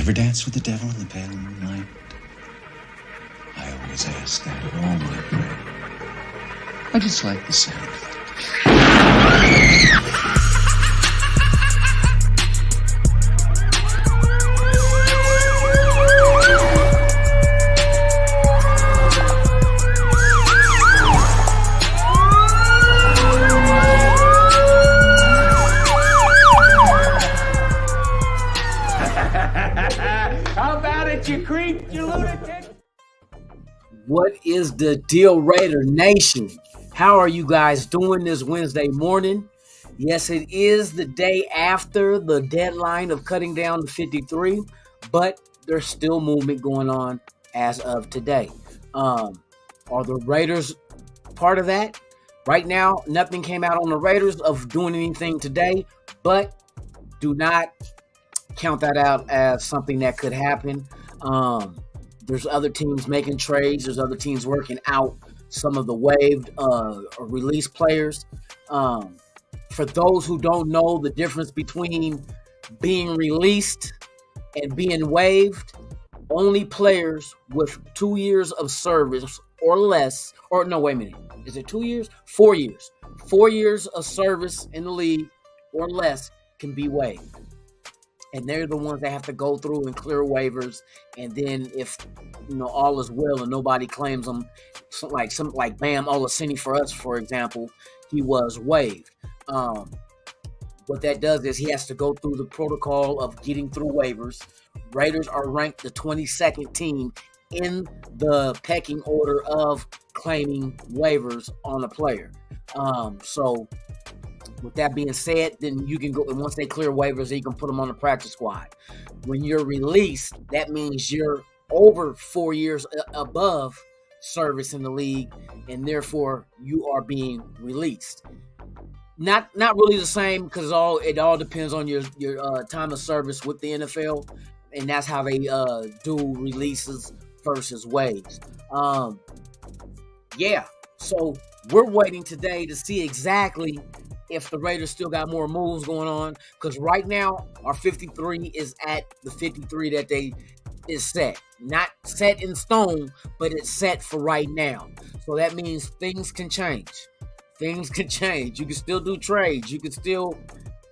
ever dance with the devil in the pale moonlight? I always ask that of all my prey. I just like the sound of it. How about it, you creep, you lunatic? What is the deal, Raider Nation? How are you guys doing this Wednesday morning? Yes, it is the day after the deadline of cutting down to 53, but there's still movement going on as of today. Are the Raiders part of that? Right now, nothing came out on the Raiders of doing anything today, but do not count that out as something that could happen. There's other teams making trades. There's other teams working out some of the waived or released players. For those who don't know the difference between being released and being waived, only players with 2 years of service or less, or no, wait a minute. Is it 2 years? 4 years. 4 years of service in the league or less can be waived. And they're the ones that have to go through and clear waivers. And then if, all is well and nobody claims them, like Bam Olaseni for us, for example, he was waived. What that does is he has to go through the protocol of getting through waivers. Raiders are ranked the 22nd team in the pecking order of claiming waivers on a player. So with that being said, then you can go, and once they clear waivers, you can put them on the practice squad. When you're released, that means you're over 4 years above service in the league, and therefore you are being released. Not really the same, because it all depends on your time of service with the NFL, and that's how they do releases versus waives. So we're waiting today to see exactly if the Raiders still got more moves going on, because right now our 53 is at the 53 that they is set. Not set in stone, but it's set for right now. So that means things can change. Things can change. You can still do trades. You can still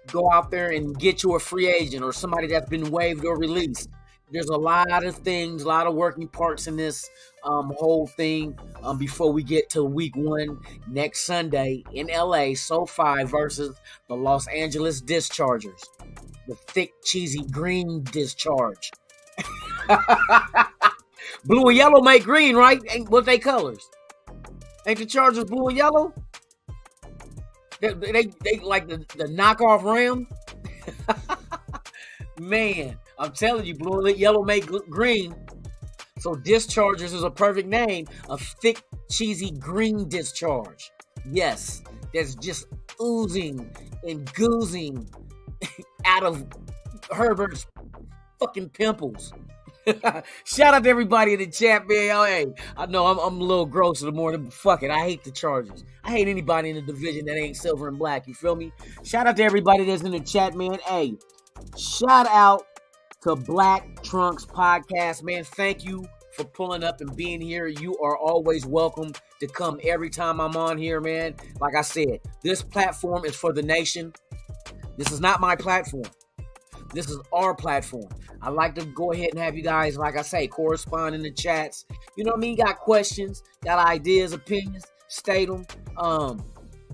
go out there and get you a free agent or somebody that's been waived or released. There's a lot of things, a lot of working parts in this whole thing before we get to week 1 next Sunday in LA, SoFi versus the Los Angeles Dischargers. The thick, cheesy green discharge. Blue and yellow make green, right? Ain't what they colors? Ain't the Chargers blue and yellow? They like the knockoff Ram? Man, I'm telling you, blue and yellow make green. So Dischargers is a perfect name. A thick, cheesy green discharge. Yes, that's just oozing and goozing out of Herbert's fucking pimples. Shout out to everybody in the chat, man. Oh, hey, I know I'm a little gross in the morning, but fuck it. I hate the Chargers. I hate anybody in the division that ain't silver and black. You feel me? Shout out to everybody that's in the chat, man. Hey, shout out to Black Trunks Podcast, man. Thank you for pulling up and being here. You are always welcome to come every time I'm on here, man. Like I said, this platform is for the nation. This is not my platform. This is our platform. I like to go ahead and have you guys, like I say, correspond in the chats. You know what I mean? Got questions, got ideas, opinions, state them.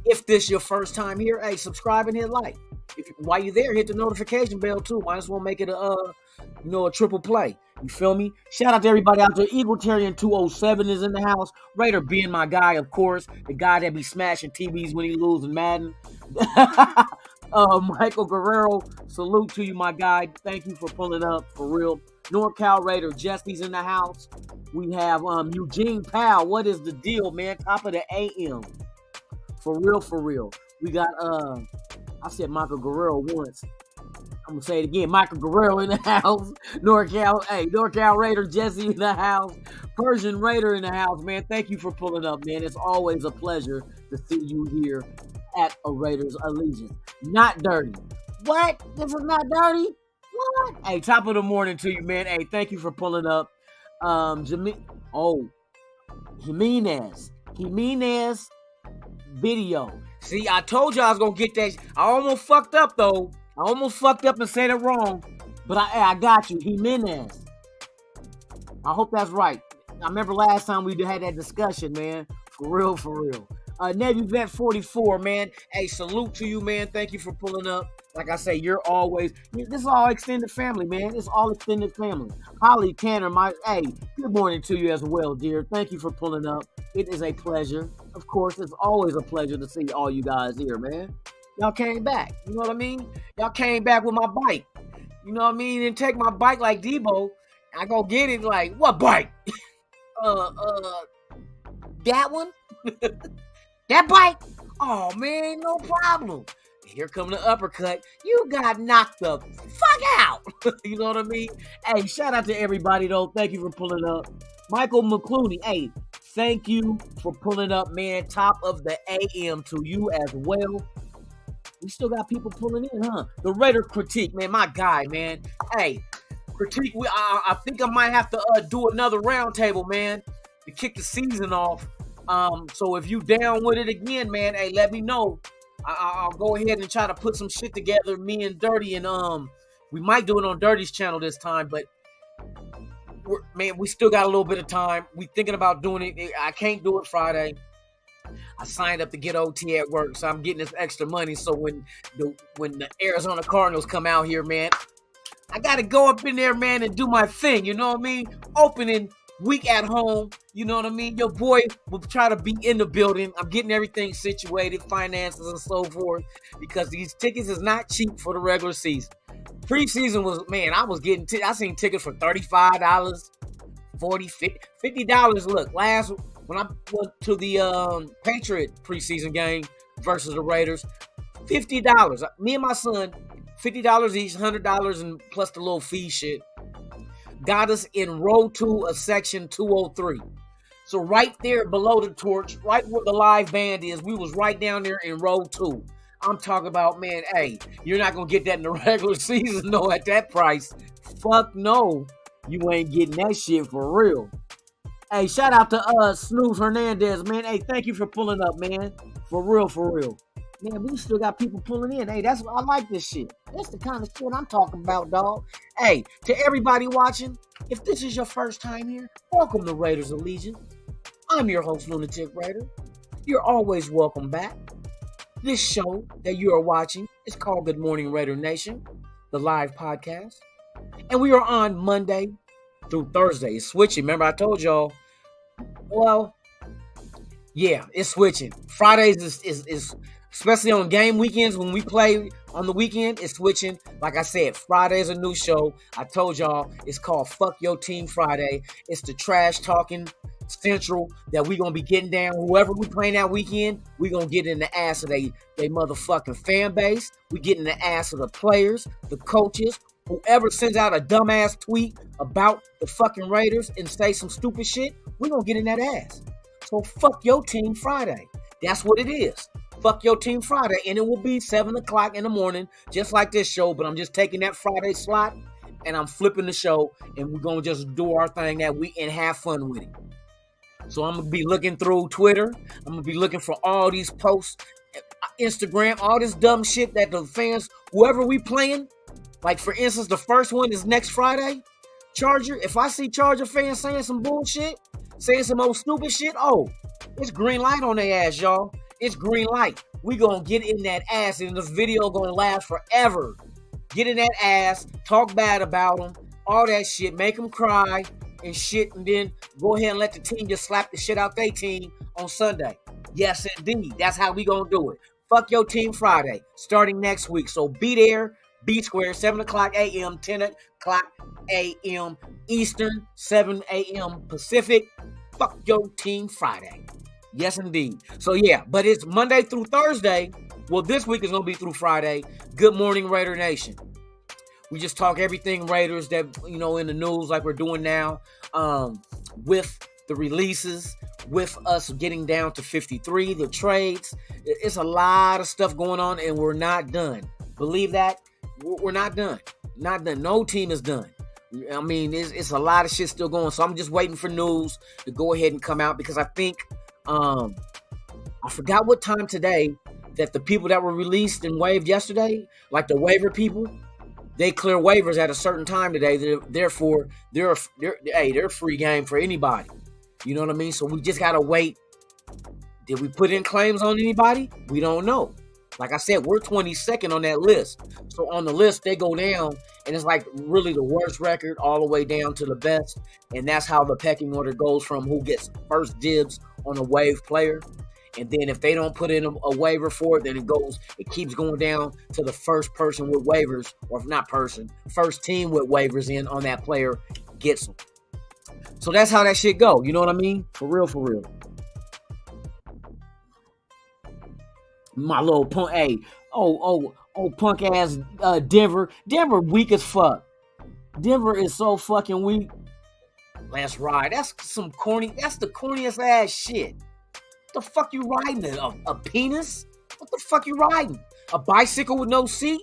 If this your first time here, hey, subscribe and hit like. While you're there, hit the notification bell too. Might as well make it a triple play. You feel me? Shout out to everybody out there. Eagletarian 207 is in the house. Raider being my guy, of course. The guy that be smashing TVs when he loses Madden. Michael Guerrero, salute to you, my guy. Thank you for pulling up, for real. NorCal Raider, Jesse's in the house. We have Eugene Powell. What is the deal, man? Top of the AM. For real. We got, I said Michael Guerrero once. I'm going to say it again. Michael Guerrero in the house. NorCal Raider, Jesse in the house. Persian Raider in the house, man. Thank you for pulling up, man. It's always a pleasure to see you here at a Raiders Allegiance. Not dirty. What? This is not dirty? What? Hey, top of the morning to you, man. Hey, thank you for pulling up. Jimenez video. See, I told you I was gonna get that. I almost fucked up though. I almost fucked up and said it wrong. But I got you. Jimenez. I hope that's right. I remember last time we had that discussion, man. For real. Navy Vet 44, man. Hey, salute to you, man. Thank you for pulling up. Like I say, you're always, this is all extended family, man. It's all extended family. Holly Tanner, hey, good morning to you as well, dear. Thank you for pulling up. It is a pleasure. Of course, it's always a pleasure to see all you guys here, man. Y'all came back. You know what I mean? Y'all came back with my bike. You know what I mean? And take my bike like Debo. I go get it like, what bike? That one? That bike? Oh, man, no problem. Here come the uppercut. You got knocked the fuck out. You know what I mean? Hey, shout out to everybody, though. Thank you for pulling up. Michael McClooney, hey, thank you for pulling up, man. Top of the AM to you as well. We still got people pulling in, huh? The Raider Critique, man, my guy, man. Hey, Critique, I think I might have to do another roundtable, man, to kick the season off. So if you down with it again, man, hey, let me know. I'll go ahead and try to put some shit together, me and Dirty, and we might do it on Dirty's channel this time, but we still got a little bit of time. We thinking about doing it. I can't do it Friday. I signed up to get OT at work, so I'm getting this extra money. So when the Arizona Cardinals come out here, man, I got to go up in there, man, and do my thing. You know what I mean? Opening week at home. You know what I mean? Your boy will try to be in the building. I'm getting everything situated, finances and so forth, because these tickets is not cheap for the regular season. Preseason was, man, I seen tickets for $35, $40, $50. Look, when I went to the Patriot preseason game versus the Raiders, $50. Me and my son, $50 each, $100 and plus the little fee shit, got us in row 2 of section 203. So right there below the torch, right where the live band is, we was right down there in row 2. I'm talking about, man, hey, you're not going to get that in the regular season, no, at that price. Fuck no, you ain't getting that shit for real. Hey, shout out to Snooze Hernandez, man. Hey, thank you for pulling up, man. For real. Man, we still got people pulling in. Hey, I like this shit. That's the kind of shit I'm talking about, dog. Hey, to everybody watching, if this is your first time here, welcome to Raiders Allegiance. I'm your host, Lunatic Raider. You're always welcome back. This show that you are watching is called Good Morning Raider Nation, the live podcast. And we are on Monday through Thursday. It's switching. Remember, I told y'all, well, yeah, it's switching. Fridays is especially on game weekends when we play on the weekend, it's switching. Like I said, Friday is a new show. I told y'all it's called Fuck Your Team Friday. It's the trash talking central that we gonna be getting down. Whoever we playing that weekend, we gonna get in the ass of they motherfucking fan base. We get in the ass of the players, the coaches, whoever sends out a dumbass tweet about the fucking Raiders and say some stupid shit, we gonna get in that ass. So fuck your team Friday. That's what it is. Fuck Your Team Friday, and it will be 7 o'clock in the morning, just like this show, but I'm just taking that Friday slot, and I'm flipping the show, and we're going to just do our thing that week and have fun with it. So I'm going to be looking through Twitter. I'm going to be looking for all these posts, Instagram, all this dumb shit that the fans, whoever we playing, like for instance, the first one is next Friday, Charger. If I see Charger fans saying some bullshit, saying some old stupid shit, oh, it's green light on their ass, y'all. It's green light. We gonna get in that ass, and this video gonna last forever. Get in that ass, talk bad about them, all that shit, make them cry and shit, and then go ahead and let the team just slap the shit out their team on Sunday. Yes, indeed. That's how we gonna do it. Fuck Your Team Friday, starting next week. So be there, be square, 7 o'clock a.m., 10 o'clock a.m. Eastern, 7 a.m. Pacific. Fuck Your Team Friday. Yes, indeed. So, yeah, but it's Monday through Thursday. Well, this week is going to be through Friday. Good Morning Raider Nation. We just talk everything Raiders that, in the news like we're doing now, with the releases, with us getting down to 53, the trades. It's a lot of stuff going on, and we're not done. Believe that? We're not done. Not that no team is done. I mean, it's a lot of shit still going. So I'm just waiting for news to go ahead and come out because I think I forgot what time today that the people that were released and waived yesterday, like the waiver people, they clear waivers at a certain time today. Therefore, they're free game for anybody. You know what I mean? So we just gotta wait. Did we put in claims on anybody? We don't know. Like I said, we're 22nd on that list. So on the list, they go down, and it's like really the worst record all the way down to the best. And that's how the pecking order goes from who gets first dibs on a waive player. And then if they don't put in a waiver for it, then it keeps going down to the first person with waivers, or if not person, first team with waivers in on that player gets them. So that's how that shit go. You know what I mean? For real, for real. My little punk, hey, punk ass Denver. Denver weak as fuck. Denver is so fucking weak. Let's ride. That's the corniest ass shit. What the fuck you riding? A penis? What the fuck you riding? A bicycle with no seat?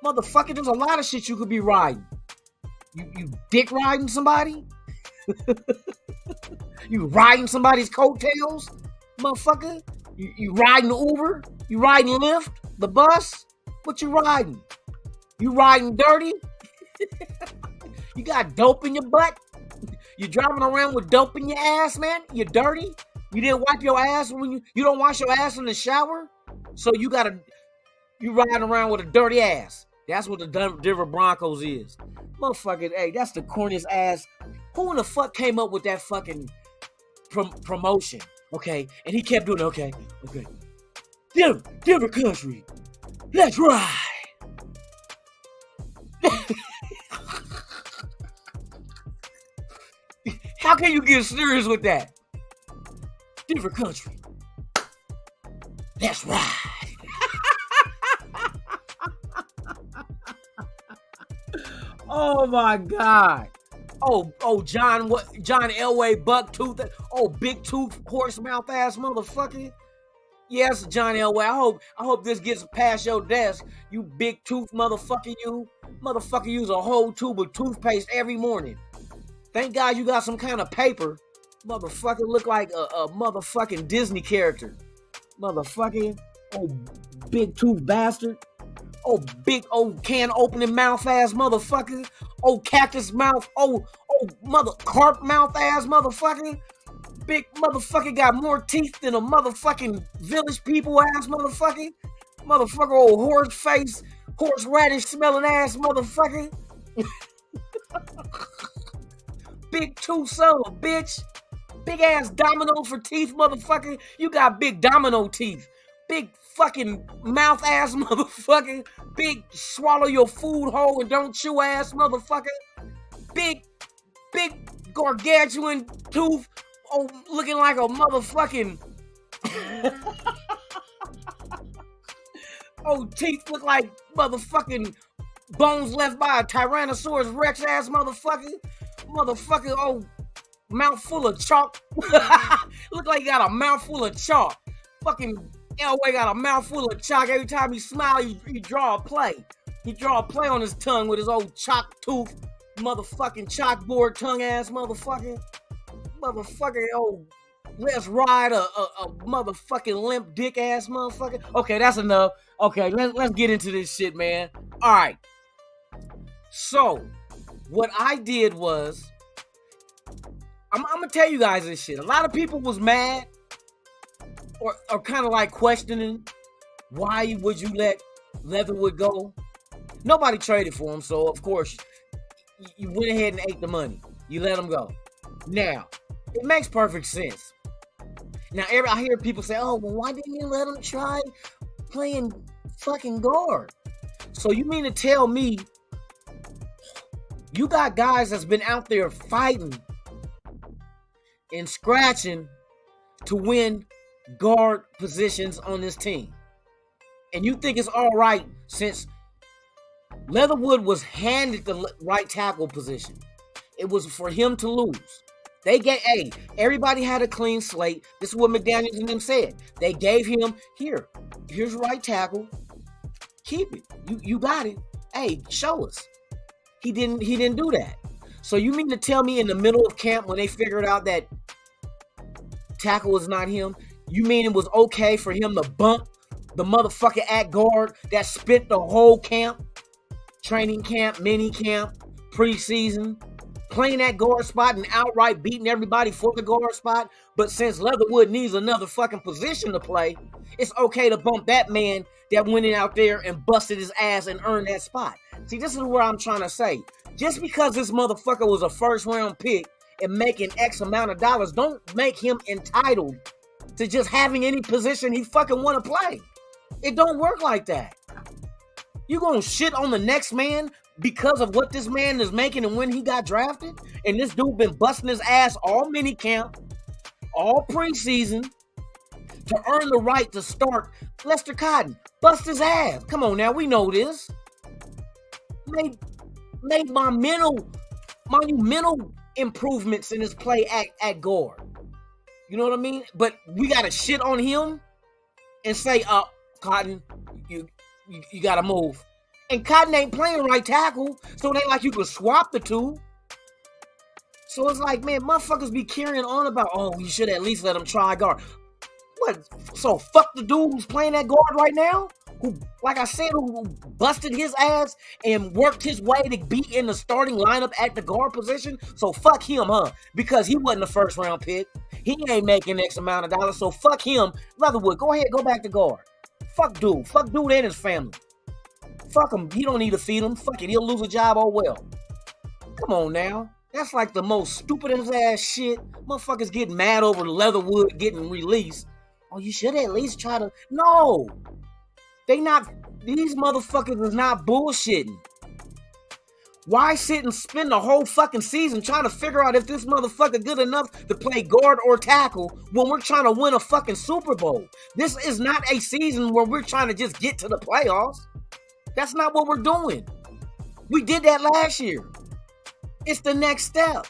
Motherfucker, there's a lot of shit you could be riding. You dick riding somebody? You riding somebody's coattails? Motherfucker? You riding the Uber? You riding Lyft? The bus? What you riding? You riding dirty? You got dope in your butt? You driving around with dope in your ass, man? You dirty? You didn't wipe your ass when you don't wash your ass in the shower? So you riding around with a dirty ass. That's what the Denver Broncos is. Motherfucker, hey, that's the corniest ass. Who in the fuck came up with that fucking promotion? Okay, and he kept doing it. Okay. Denver country, let's ride. How can you get serious with that? Denver country, let's ride. Oh my God. John Elway Bucktooth. Big tooth horse mouth ass motherfucker. Yes, John Elway. I hope this gets past your desk. You big tooth motherfucker. You use a whole tube of toothpaste every morning. Thank God you got some kind of paper. Motherfucker look like a motherfucking Disney character. Motherfucker. Big tooth bastard. Big can opening mouth ass motherfucker. Cactus mouth. Mother carp mouth ass motherfucker. Big motherfucker got more teeth than a motherfucking village people ass motherfucker. Motherfucker horse face, horseradish smelling ass motherfucker. Big tooth son of a bitch. Big ass domino for teeth motherfucker. You got big domino teeth. Big fucking mouth ass motherfucker. Big swallow your food whole and don't chew ass motherfucker. Big gargantuan tooth. Looking like a motherfucking. Teeth look like motherfucking bones left by a Tyrannosaurus Rex ass motherfucker. Motherfucker, mouth full of chalk. Look like you got a mouth full of chalk. Fucking Elway got a mouth full of chalk. Every time he smiles, he draw a play. He draw a play on his tongue with his old chalk tooth, motherfucking chalkboard tongue ass motherfucker. Motherfucker, let's ride a motherfucking limp dick ass motherfucker. Okay, that's enough. Okay, let's get into this shit, man. All right. So, what I did was, I'm gonna tell you guys this shit. A lot of people was mad or kind of like questioning why would you let Leatherwood go. Nobody traded for him, so of course you went ahead and ate the money. You let him go. Now, it makes perfect sense. Now, I hear people say, well, why didn't you let him try playing fucking guard? So you mean to tell me you got guys that's been out there fighting and scratching to win guard positions on this team, and you think it's all right since Leatherwood was handed the right tackle position? It was for him to lose. Everybody had a clean slate. This is what McDaniels and them said. They gave him, here's right tackle. Keep it. You got it. Hey, show us. He didn't do that. So you mean to tell me in the middle of camp when they figured out that tackle was not him, you mean it was okay for him to bump the motherfucker at guard that spent the whole camp, training camp, mini camp, preseason, playing that guard spot and outright beating everybody for the guard spot? But since Leatherwood needs another fucking position to play, it's okay to bump that man that went in out there and busted his ass and earned that spot. See, this is what I'm trying to say. Just because this motherfucker was a first round pick and making X amount of dollars, don't make him entitled to just having any position he fucking want to play. It don't work like that. You gonna shit on the next man because of what this man is making and when he got drafted? And this dude been busting his ass all mini camp, all preseason, to earn the right to start. Lester Cotton bust his ass. Come on now, we know this. Made monumental improvements in his play at guard. You know what I mean? But we gotta shit on him and say, Cotton, you gotta move. And Cotton ain't playing right tackle, so it ain't like you could swap the two. So it's like, man, motherfuckers be carrying on about, oh, you should at least let him try guard. What? So fuck the dude who's playing that guard right now? Who, like I said, who busted his ass and worked his way to be in the starting lineup at the guard position? So fuck him, huh? Because he wasn't a first round pick. He ain't making X amount of dollars, so fuck him. Leatherwood, go ahead, go back to guard. Fuck dude and his family. Fuck him, you don't need to feed him. Fuck it, he'll lose a job, oh well. Come on now. That's like the most stupidest ass shit. Motherfuckers getting mad over Leatherwood getting released. Oh, you should at least try to... No! These motherfuckers is not bullshitting. Why sit and spend the whole fucking season trying to figure out if this motherfucker good enough to play guard or tackle when we're trying to win a fucking Super Bowl? This is not a season where we're trying to just get to the playoffs. That's not what we're doing. We did that last year. It's the next step.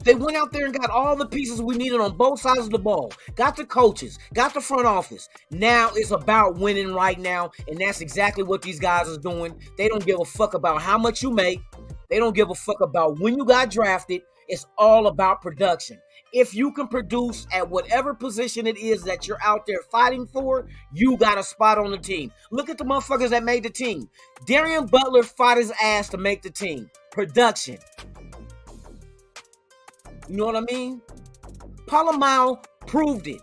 They went out there and got all the pieces we needed on both sides of the ball. Got the coaches, got the front office. Now it's about winning right now, and that's exactly what these guys are doing. They don't give a fuck about how much you make. They don't give a fuck about when you got drafted. It's all about production. If you can produce at whatever position it is that you're out there fighting for, you got a spot on the team. Look at the motherfuckers that made the team. Darian Butler fought his ass to make the team. Production. You know what I mean? Polamalu proved it.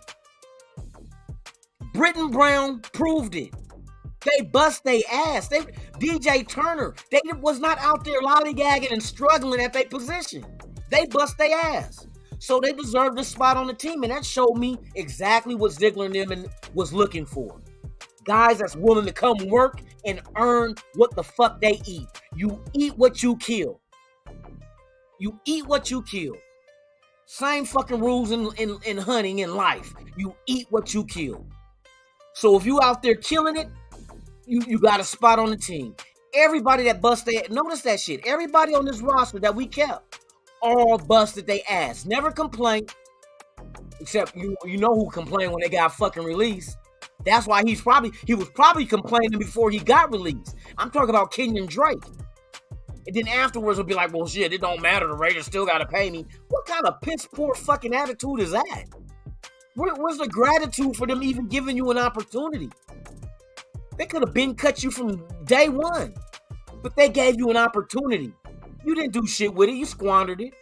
Britton Brown proved it. They bust their ass. DJ Turner, they was not out there lollygagging and struggling at their position. They bust their ass. So they deserved a spot on the team, and that showed me exactly what Ziegler and them was looking for. Guys that's willing to come work and earn what the fuck they eat. You eat what you kill. You eat what you kill. Same fucking rules in hunting in life. You eat what you kill. So if you out there killing it, you got a spot on the team. Everybody that busted, notice that shit. Everybody on this roster that we kept, all busted they ass. Never complained. Except you know who complained when they got fucking released. That's why he was probably complaining before he got released. I'm talking about Kenyon Drake. And then afterwards will be like, well, shit, it don't matter. The Raiders still got to pay me. What kind of piss poor fucking attitude is that? Where's the gratitude for them even giving you an opportunity? They could have been cut you from day one. But they gave you an opportunity. You didn't do shit with it. You squandered it.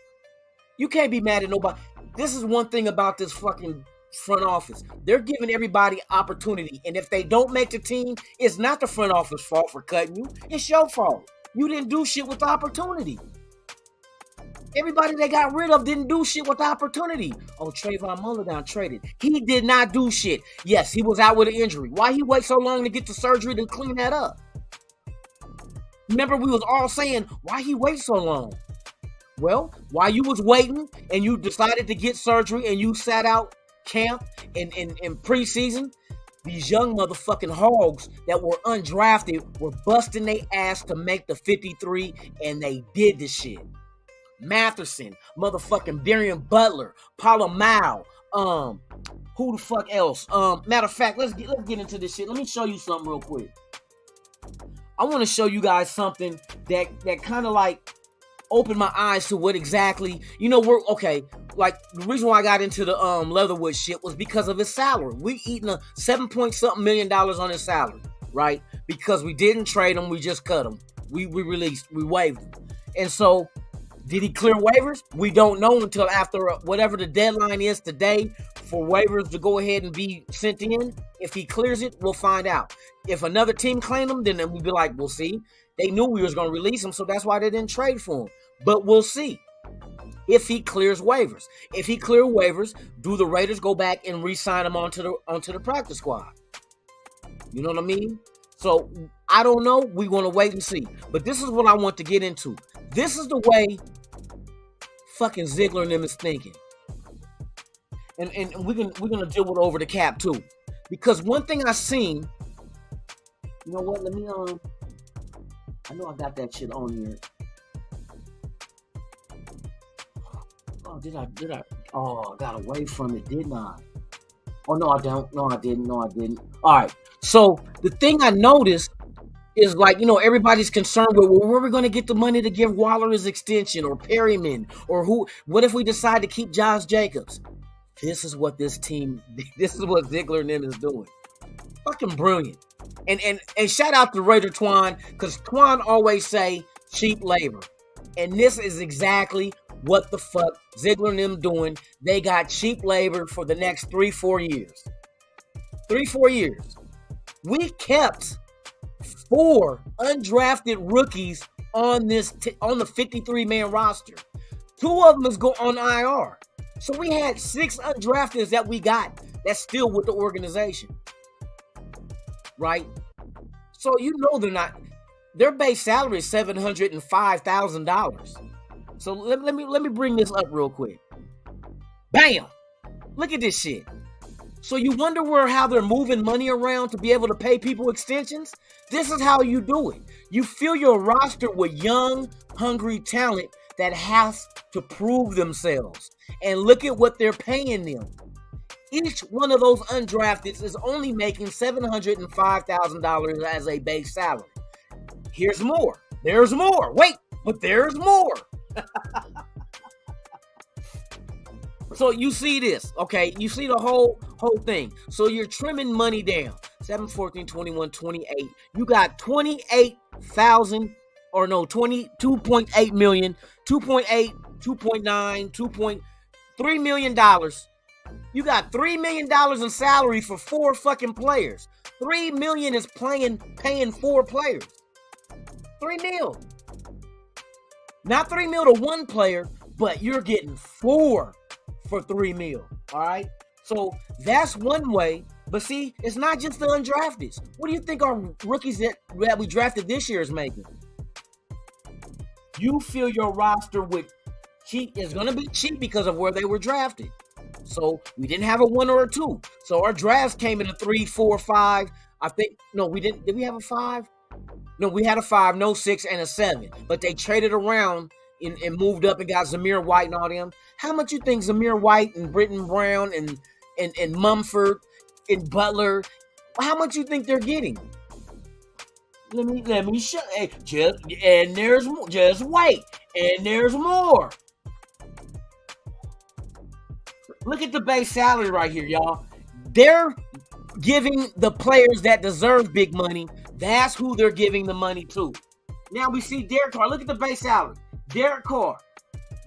You can't be mad at nobody. This is one thing about this fucking front office. They're giving everybody opportunity. And if they don't make the team, it's not the front office fault for cutting you. It's your fault. You didn't do shit with the opportunity. Everybody they got rid of didn't do shit with the opportunity. Oh, Trayvon Mullen got traded. He did not do shit. Yes, he was out with an injury. Why he wait so long to get the surgery to clean that up? Remember, we was all saying, why he wait so long? Well, while you was waiting and you decided to get surgery and you sat out camp in preseason, these young motherfucking hogs that were undrafted were busting their ass to make the 53, and they did this shit. Matherson, motherfucking Darian Butler, Polamalu, who the fuck else? Matter of fact, let's get into this shit. Let me show you something real quick. I want to show you guys something that kind of like opened my eyes to what exactly, we're okay. Like the reason why I got into the Leatherwood shit was because of his salary. We eating a $7-point-something million on his salary, right? Because we didn't trade him, we just cut him. We waived him. And so, did he clear waivers? We don't know until after whatever the deadline is today for waivers to go ahead and be sent in. If he clears it, we'll find out. If another team claimed him, then we'll be like, we'll see. They knew we was going to release him, so that's why they didn't trade for him. But we'll see if he clears waivers. If he clears waivers, do the Raiders go back and re-sign him onto the practice squad? You know what I mean? So, I don't know. We want to wait and see. But this is what I want to get into. This is the way fucking Ziegler and them is thinking. And we're gonna deal with over the cap too. Because one thing I seen, you know what, let me I know I got that shit on here. Oh, did I? Oh, I got away from it, didn't I? Oh, no, I don't. No, I didn't. All right. So the thing I noticed is like, everybody's concerned with, well, where are we going to get the money to give Waller his extension or Perryman or who? What if we decide to keep Josh Jacobs? This is what this is what Ziegler and them is doing. Fucking brilliant. And shout out to Raider Twan, because Twan always say cheap labor. And this is exactly what the fuck Ziegler and them doing. They got cheap labor for the next 3-4 years. 3-4 years. We kept 4 undrafted rookies on the 53-man roster. 2 of them is go on IR. So we had 6 undrafteds that we got that's still with the organization. Right? So their base salary is $705,000. So let me bring this up real quick. Bam! Look at this shit. So you wonder how they're moving money around to be able to pay people extensions? This is how you do it. You fill your roster with young, hungry talent that has to prove themselves. And look at what they're paying them. Each one of those undrafteds is only making $705,000 as a base salary. Here's more. There's more. Wait, but there's more. So you see this, okay? You see the whole thing. So you're trimming money down. 7, 14, 21, 28. You got 28,000 or no, 22.8 million, 2.8, 2.9, $2.3 million. You got $3 million in salary for 4 fucking players. $3 million is paying 4 players. $3 million. Not $3 million to 1 player, but you're getting 4 for $3 million. All right. So that's one way. But see, it's not just the undrafted. What do you think our rookies that we drafted this year is making? You fill your roster with cheap. It's going to be cheap because of where they were drafted. So we didn't have a 1 or a 2. So our drafts came in a 3, 4, 5. I think, no, we didn't. Did we have a 5? No, we had a 5, no 6, and a 7. But they traded around and moved up and got Zamir White and all them. How much you think Zamir White and Britton Brown and Mumford and Butler, how much you think they're getting? Let me show. Hey, and there's more. Just wait, and there's more. Look at the base salary right here, y'all. They're giving the players that deserve big money. That's who they're giving the money to. Now we see Derek Carr. Look at the base salary. Derek Carr.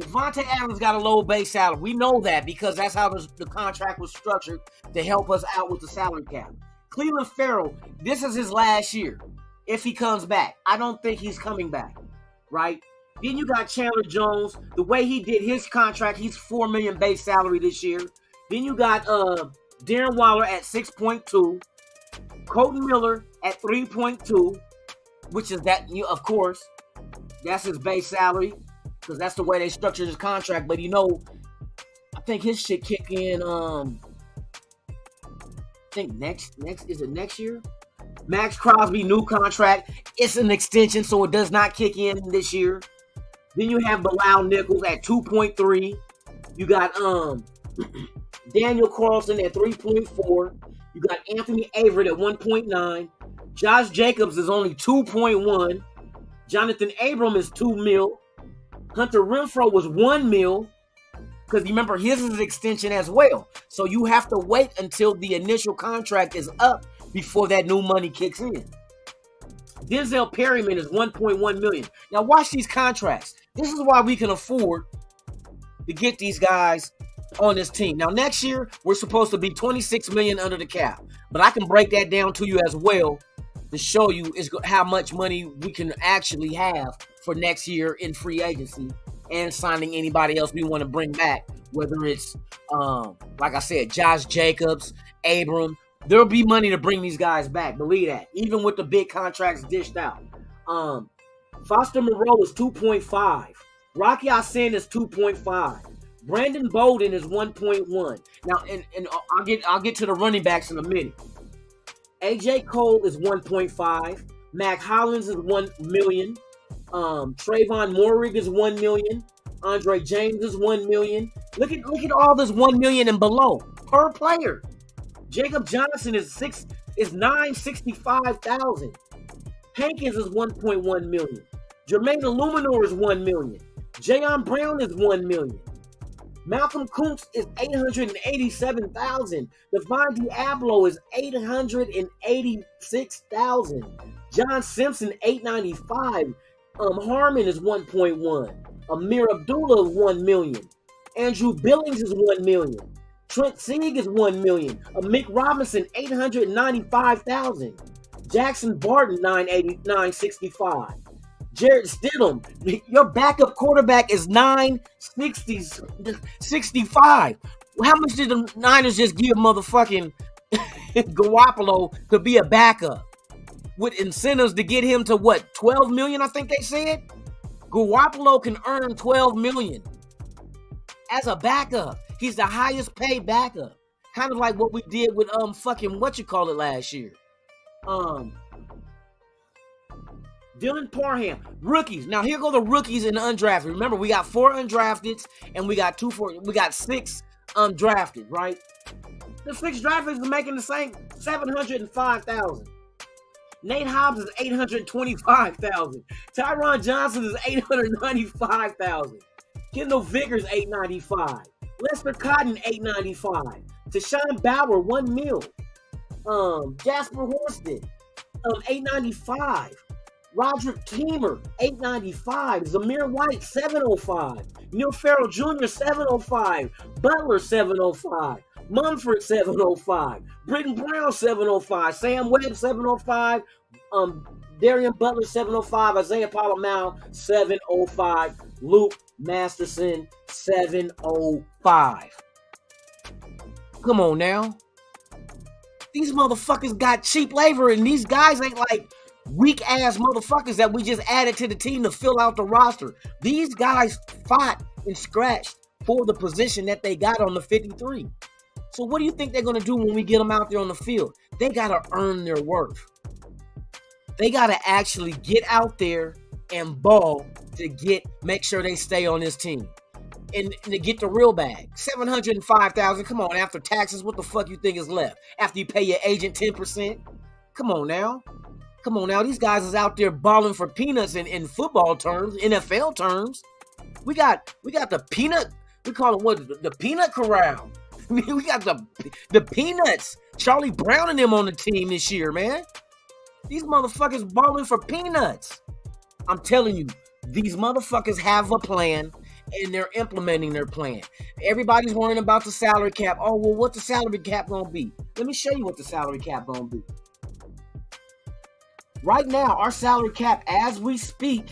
Devontae Adams got a low base salary. We know that because that's how the contract was structured to help us out with the salary cap. Cleveland Farrell, this is his last year. If he comes back. I don't think he's coming back. Right? Then you got Chandler Jones. The way he did his contract, he's $4 million base salary this year. Then you got Darren Waller at 6.2. Colton Miller at 3.2, which is that, of course, that's his base salary because that's the way they structured his contract. But I think his shit kick in. I think next is it next year? Max Crosby new contract. It's an extension, so it does not kick in this year. Then you have Bilal Nichols at 2.3. You got Daniel Carlson at 3.4. You got Anthony Averett at 1.9. Josh Jacobs is only 2.1. Jonathan Abram is 2 mil. Hunter Renfrow was 1 mil. Because remember, his is an extension as well. So you have to wait until the initial contract is up before that new money kicks in. Denzel Perryman is 1.1 million. Now watch these contracts. This is why we can afford to get these guys on this team. Now next year, we're supposed to be 26 million under the cap. But I can break that down to you as well to show you how much money we can actually have for next year in free agency and signing anybody else we want to bring back, whether it's, like I said, Josh Jacobs, Abram. There'll be money to bring these guys back, believe that, even with the big contracts dished out. Foster Moreau is 2.5. Rocky Ya-Sin is 2.5. Brandon Bolden is 1.1. Now, and I'll get to the running backs in a minute. AJ Cole is 1.5. Mac Hollins is 1 million. Trayvon Moehrig is 1 million. Andre James is 1 million. Look at all this 1 million and below per player. Jacob Johnson is 965,000. Hankins is 1.1 million. Jermaine Illuminor is 1 million. Jayon Brown is 1 million. Malcolm Kuntz is 887,000. Devon Diablo is 886,000. John Simpson 895. Harmon is 1.1. Amir Abdullah is 1 million. Andrew Billings is 1 million. Trent Sieg is 1 million. Mick Robinson 895,000. Jackson Barton 965. Jared Stidham, your backup quarterback is 965. How much did the Niners just give motherfucking Garoppolo to be a backup? With incentives to get him to what, 12 million, I think they said? Garoppolo can earn 12 million as a backup. He's the highest paid backup. Kind of like what we did with last year. Dylan Parham, rookies. Now here go the rookies and the undrafted. Remember, we got 4 undrafteds and we got 6 undrafted, right? The 6 drafted is making the same 705,000. Nate Hobbs is 825,000. Tyron Johnson is 895,000. Kendall Vickers 895. Lester Cotton 895. Tashawn Bauer 1 mil. Jasper Horsted 895. Roderick Teamer, 895. Zamir White, 705. Neil Farrell Jr., 705. Butler, 705. Mumford, 705. Britton Brown, 705. Sam Webb, 705. Darian Butler, 705. Isaiah Palomau, 705. Luke Masterson, 705. Come on now. These motherfuckers got cheap labor, and these guys ain't like weak-ass motherfuckers that we just added to the team to fill out the roster. These guys fought and scratched for the position that they got on the 53. So what do you think they're going to do when we get them out there on the field? They got to earn their worth. They got to actually get out there and ball to make sure they stay on this team. And to get the real bag. $705,000. Come on, after taxes, what the fuck you think is left? After you pay your agent 10%? Come on now. These guys is out there balling for peanuts in football terms, NFL terms. We got the peanut, we call it what? The peanut corral. We got the peanuts. Charlie Brown and them on the team this year, man. These motherfuckers balling for peanuts. I'm telling you, these motherfuckers have a plan and they're implementing their plan. Everybody's worrying about the salary cap. Oh, well, what the salary cap gonna be? Let me show you what the salary cap gonna be. Right now, our salary cap, as we speak,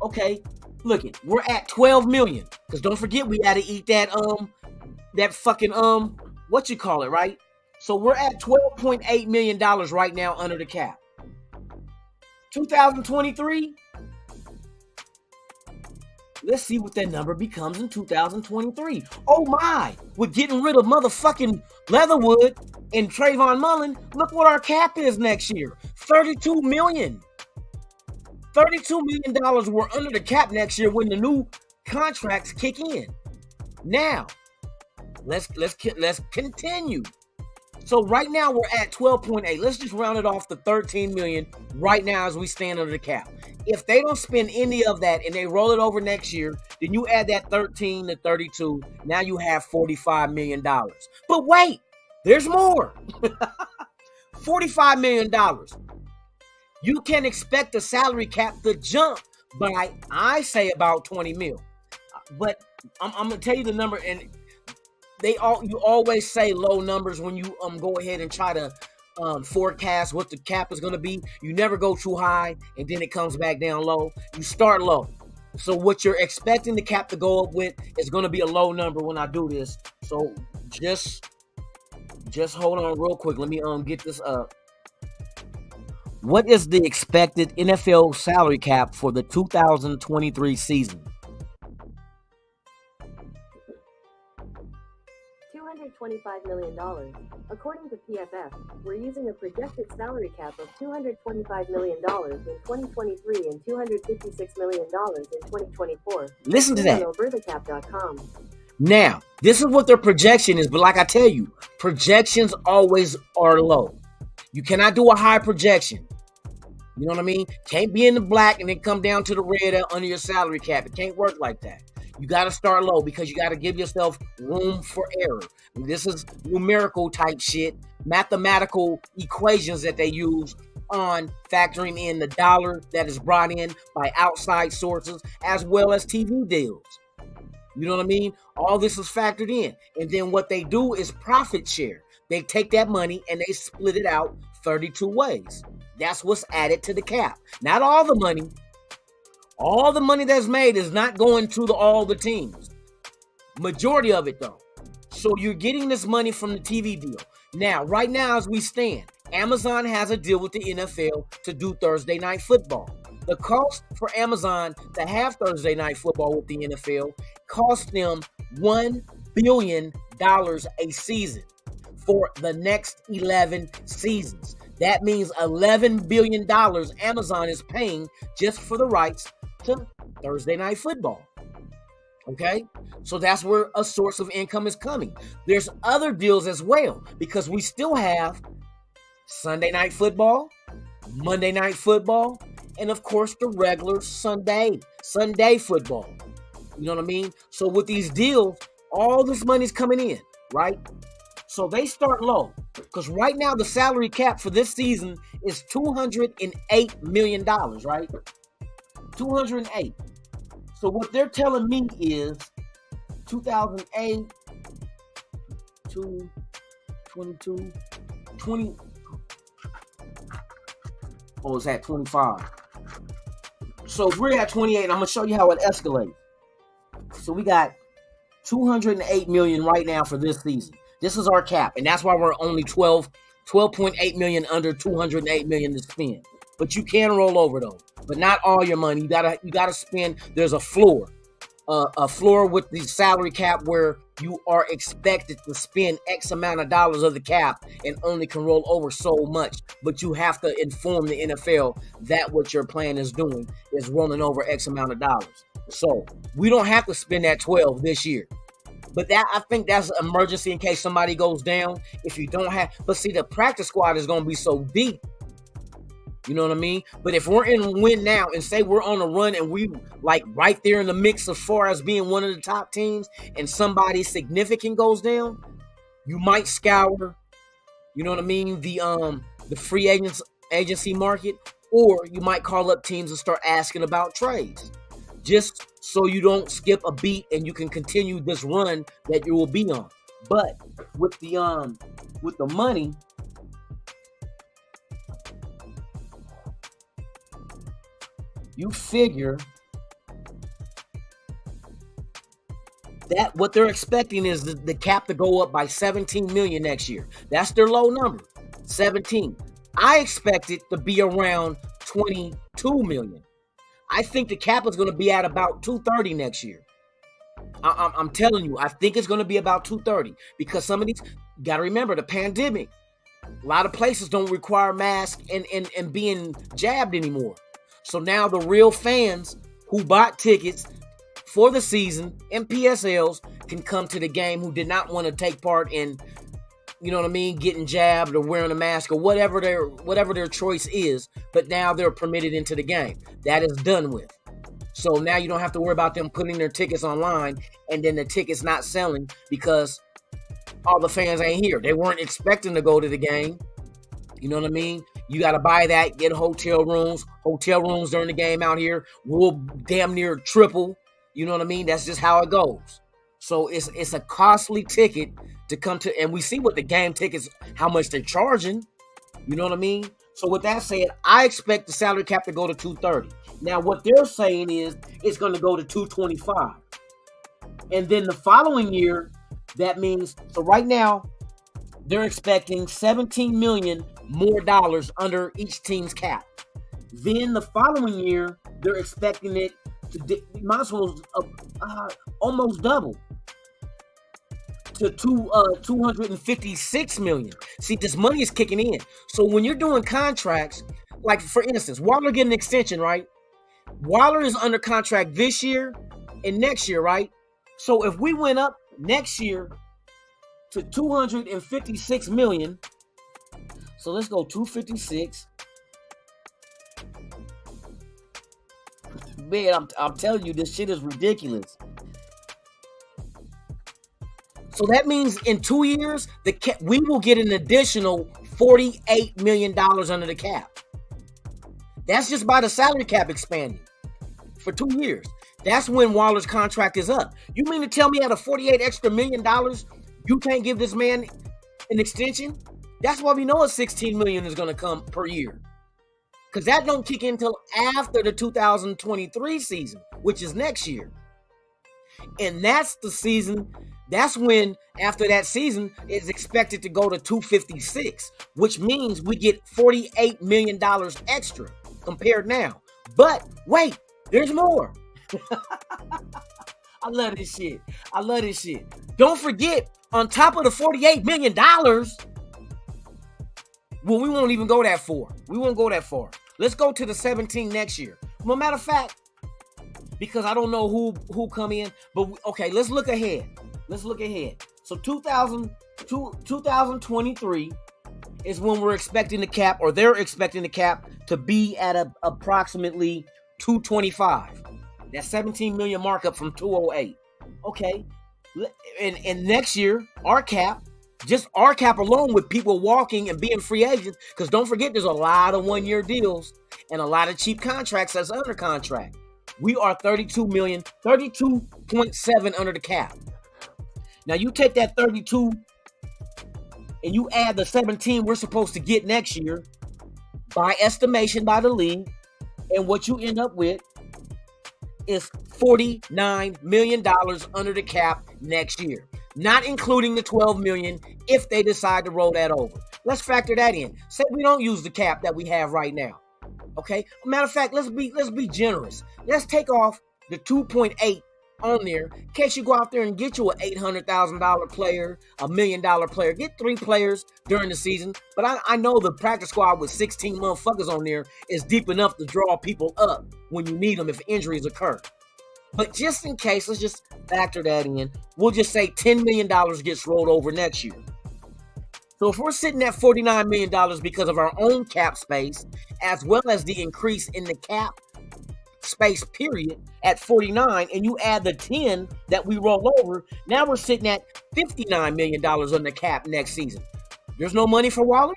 okay, look it, we're at 12 million. Because don't forget, we got to eat that fucking, what you call it, right? So we're at $12.8 million right now under the cap. 2023, let's see what that number becomes in 2023. Oh my, we're getting rid of motherfucking Leatherwood and Trayvon Mullen. Look what our cap is next year. $32 million. $32 million we're under the cap next year when the new contracts kick in. Now, let's continue. So right now we're at 12.8. Let's just round it off to 13 million right now as we stand under the cap. If they don't spend any of that and they roll it over next year, then you add that 13 to 32. Now you have $45 million. But wait, there's more. $45 million. You can expect the salary cap to jump by, I say, about 20 mil. But I'm going to tell you the number, and you always say low numbers when you go ahead and try to forecast what the cap is going to be. You never go too high and then it comes back down low. You start low. So what you're expecting the cap to go up with is going to be a low number when I do this. So just hold on real quick. Let me get this up. What is the expected NFL salary cap for the 2023 season? $225 million. According to PFF, we're using a projected salary cap of $225 million in 2023 and $256 million in 2024. Listen to that. Overthecap.com. Now, this is what their projection is, but like I tell you, projections always are low. You cannot do a high projection. You know what I mean? Can't be in the black and then come down to the red under your salary cap. It can't work like that. You got to start low because you got to give yourself room for error. And this is numerical type shit, mathematical equations that they use on factoring in the dollar that is brought in by outside sources as well as TV deals. You know what I mean? All this is factored in. And then what they do is profit share. They take that money and they split it out 32 ways. That's what's added to the cap. Not all the money. All the money that's made is not going to all the teams. Majority of it, though. So you're getting this money from the TV deal. Now, right now as we stand, Amazon has a deal with the NFL to do Thursday Night Football. The cost for Amazon to have Thursday Night Football with the NFL cost them $1 billion a season for the next 11 seasons. That means $11 billion Amazon is paying just for the rights to Thursday Night Football. Okay? So that's where a source of income is coming. There's other deals as well because we still have Sunday Night Football, Monday Night Football, and of course the regular Sunday football. You know what I mean? So with these deals, all this money's coming in, right? So they start low because right now the salary cap for this season is $208 million, right? 208. So what they're telling me is 2008, 22, 20. Oh, it's at 25. So if we're at 28, I'm going to show you how it escalates. So we got 208 million right now for this season. This is our cap, and that's why we're only 12.8 million under 208 million to spend. But you can roll over though, but not all your money. You gotta spend. There's a floor with the salary cap where you are expected to spend X amount of dollars of the cap and only can roll over so much. But you have to inform the NFL that what your plan is doing is rolling over X amount of dollars. So we don't have to spend that 12 this year. But I think that's an emergency in case somebody goes down. If you don't have, but see, the practice squad is going to be so deep. You know what I mean? But if we're in a win now and say we're on a run and we like right there in the mix as far as being one of the top teams and somebody significant goes down, you might scour, you know what I mean, the free agency market, or you might call up teams and start asking about trades. Just so you don't skip a beat and you can continue this run that you will be on. But with the money, you figure that what they're expecting is the cap to go up by 17 million next year. That's their low number, 17. I expect it to be around 22 million. I think the cap is going to be at about 230 next year. I'm telling you, I think it's going to be about 230 because some of these, you got to remember the pandemic. A lot of places don't require masks and being jabbed anymore. So now the real fans who bought tickets for the season and PSLs can come to the game who did not want to take part in, you know what I mean, getting jabbed or wearing a mask or whatever their choice is, but now they're permitted into the game. That is done with. So now you don't have to worry about them putting their tickets online and then the tickets not selling because all the fans ain't here. They weren't expecting to go to the game. You know what I mean? You got to buy that, get hotel rooms. Hotel rooms during the game out here will damn near triple. You know what I mean? That's just how it goes. So it's a costly ticket to come to, and we see what the game tickets, how much they're charging. You know what I mean? So with that said, I expect the salary cap to go to 230. Now what they're saying is it's going to go to 225. And then the following year, that means, so right now, they're expecting $17 million more dollars under each team's cap. Then the following year, they're expecting it to might as well almost double to 256 million. See, this money is kicking in. So when you're doing contracts, like for instance, Waller getting an extension, right? Waller is under contract this year and next year, right? So if we went up next year to 256 million, so let's go 256. Man, I'm telling you, this shit is ridiculous. So that means in 2 years, we will get an additional $48 million under the cap. That's just by the salary cap expanding for 2 years. That's when Waller's contract is up. You mean to tell me out of $48 extra million, you can't give this man an extension? That's why we know a $16 million is going to come per year. Because that don't kick in until after the 2023 season, which is next year. And that's the season, that's when, after that season, it's expected to go to 256, which means we get $48 million extra compared now. But wait, there's more. I love this shit. I love this shit. Don't forget, on top of the $48 million, well, we won't even go that far. We won't go that far. Let's go to the 17 next year. Well, matter of fact, because I don't know who come in, but okay, let's look ahead. Let's look ahead. So 2023 is when we're expecting the cap, or they're expecting the cap to be at approximately 225. That 17 million markup from 208. Okay. And next year, our cap, just our cap alone with people walking and being free agents, because don't forget there's a lot of one-year deals and a lot of cheap contracts that's under contract. We are 32.7 under the cap. Now you take that 32 and you add the 17 we're supposed to get next year by estimation by the league, and what you end up with is $49 million under the cap next year, not including the $12 million if they decide to roll that over. Let's factor that in. Say we don't use the cap that we have right now. Okay. Matter of fact, let's be generous. Let's take off the 2.8 on there in case you go out there and get you an $800,000 player, $1 million player. Get 3 players during the season. But I know the practice squad with 16 motherfuckers on there is deep enough to draw people up when you need them if injuries occur. But just in case, let's just factor that in. We'll just say $10 million gets rolled over next year. So if we're sitting at $49 million because of our own cap space, as well as the increase in the cap space period at 49, and you add the 10 that we roll over, now we're sitting at $59 million on the cap next season. There's no money for Waller,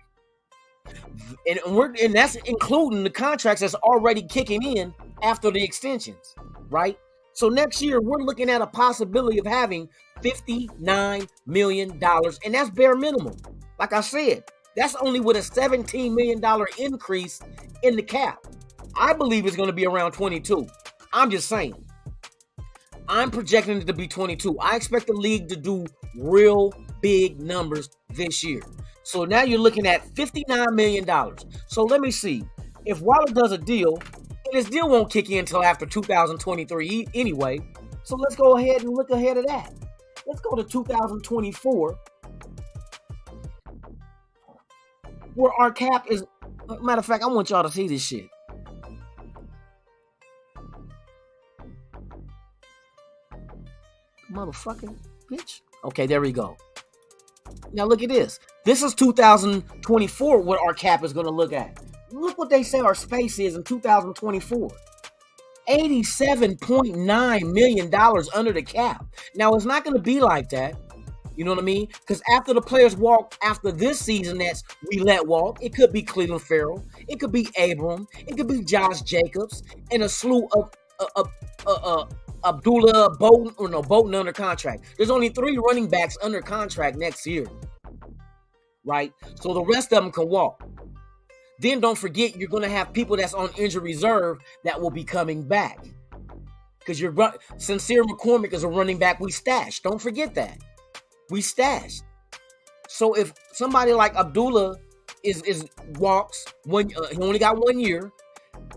and that's including the contracts that's already kicking in after the extensions, right? So next year we're looking at a possibility of having $59 million, and that's bare minimum. Like I said, that's only with a $17 million increase in the cap. I believe it's going to be around 22. I'm just saying. I'm projecting it to be 22. I expect the league to do real big numbers this year. So now you're looking at $59 million. So let me see. If Waller does a deal, and his deal won't kick in until after 2023 anyway. So let's go ahead and look ahead of that. Let's go to 2024. Where our cap is, matter of fact, I want y'all to see this shit. Motherfucking bitch. Okay, there we go. Now look at this. This is 2024, what our cap is going to look at. Look what they say our space is in 2024. $87.9 million under the cap. Now, it's not going to be like that. You know what I mean? Because after the players walk after this season that's we let walk, it could be Cleveland Farrell, it could be Abram, it could be Josh Jacobs, and a slew of Abdullah Bolton, or no, Bolton under contract. There's only 3 running backs under contract next year, right? So the rest of them can walk. Then don't forget, you're going to have people that's on injury reserve that will be coming back. Because Sincere McCormick is a running back we stashed. Don't forget that. We stashed. So if somebody like Abdullah is walks, he only got 1 year,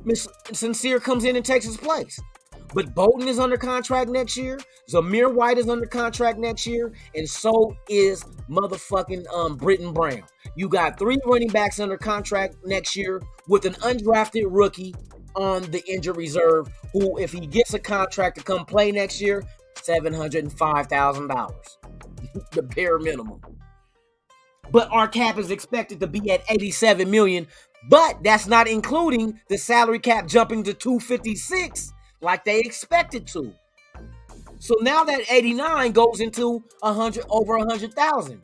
Miss Sincere comes in and takes his place. But Bolton is under contract next year. Zamir White is under contract next year. And so is motherfucking Britton Brown. You got 3 running backs under contract next year with an undrafted rookie on the injured reserve who, if he gets a contract to come play next year, $705,000. The bare minimum. But our cap is expected to be at $87 million. But that's not including the salary cap jumping to $256 like they expected to. So now that 89 goes into over 100,000.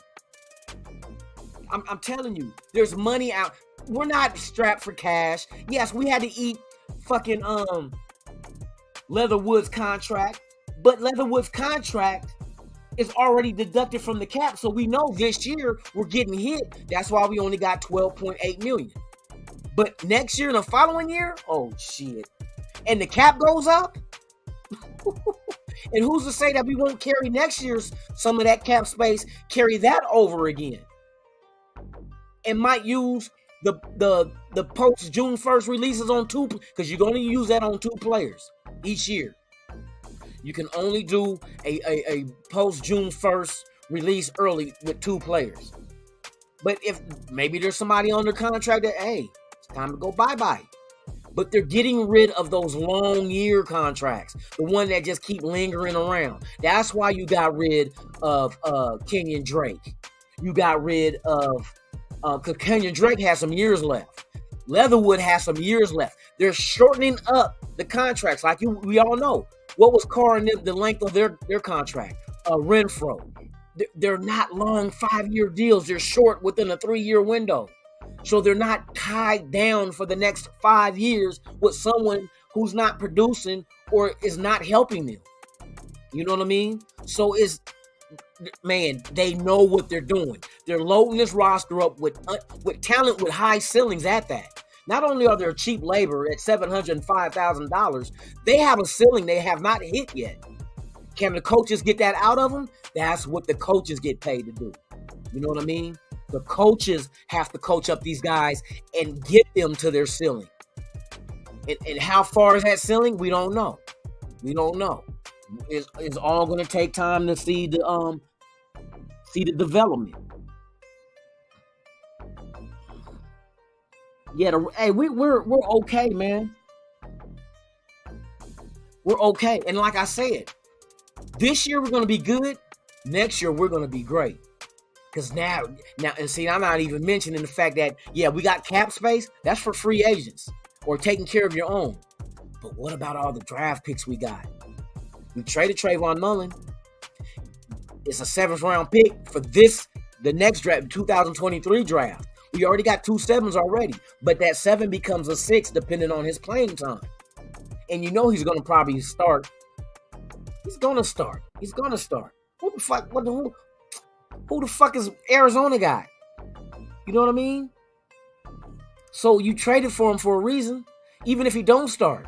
I'm telling you, there's money out. We're not strapped for cash. Yes, we had to eat fucking Leatherwood's contract, but Leatherwood's contract is already deducted from the cap, so we know this year we're getting hit. That's why we only got $12.8 million. But next year and the following year, oh shit. And the cap goes up? And who's to say that we won't carry next year's some of that cap space, carry that over again? And might use the post June 1st releases on 2, because you're going to use that on 2 players each year. You can only do a post June 1st release early with 2 players. But if maybe there's somebody under contract that, hey, it's time to go bye-bye. But they're getting rid of those long year contracts, the one that just keep lingering around. That's why you got rid of Kenyon Drake. You got rid of, because Kenyon Drake has some years left. Leatherwood has some years left. They're shortening up the contracts, like we all know. What was Carr and the length of their contract? Renfro. They're not long 5-year deals. They're short within a 3-year window. So they're not tied down for the next 5 years with someone who's not producing or is not helping them. You know what I mean? So man, they know what they're doing. They're loading this roster up with talent with high ceilings at that. Not only are they cheap labor at $705,000, they have a ceiling they have not hit yet. Can the coaches get that out of them? That's what the coaches get paid to do. You know what I mean? The coaches have to coach up these guys and get them to their ceiling. And how far is that ceiling? We don't know. We don't know. It's all going to take time to see the development. Yeah, we're okay, man. We're okay. And like I said, this year we're going to be good. Next year we're going to be great. Because now, and see, I'm not even mentioning the fact that, yeah, we got cap space. That's for free agents or taking care of your own. But what about all the draft picks we got? We traded Trayvon Mullen. It's a 7th round pick for the next draft, 2023 draft. We already got 2 7s already, but that 7 becomes a 6 depending on his playing time. And you know he's going to probably start. He's going to start. Who the fuck? Who the fuck is Arizona guy? You know what I mean? So you traded for him for a reason. Even if he don't start,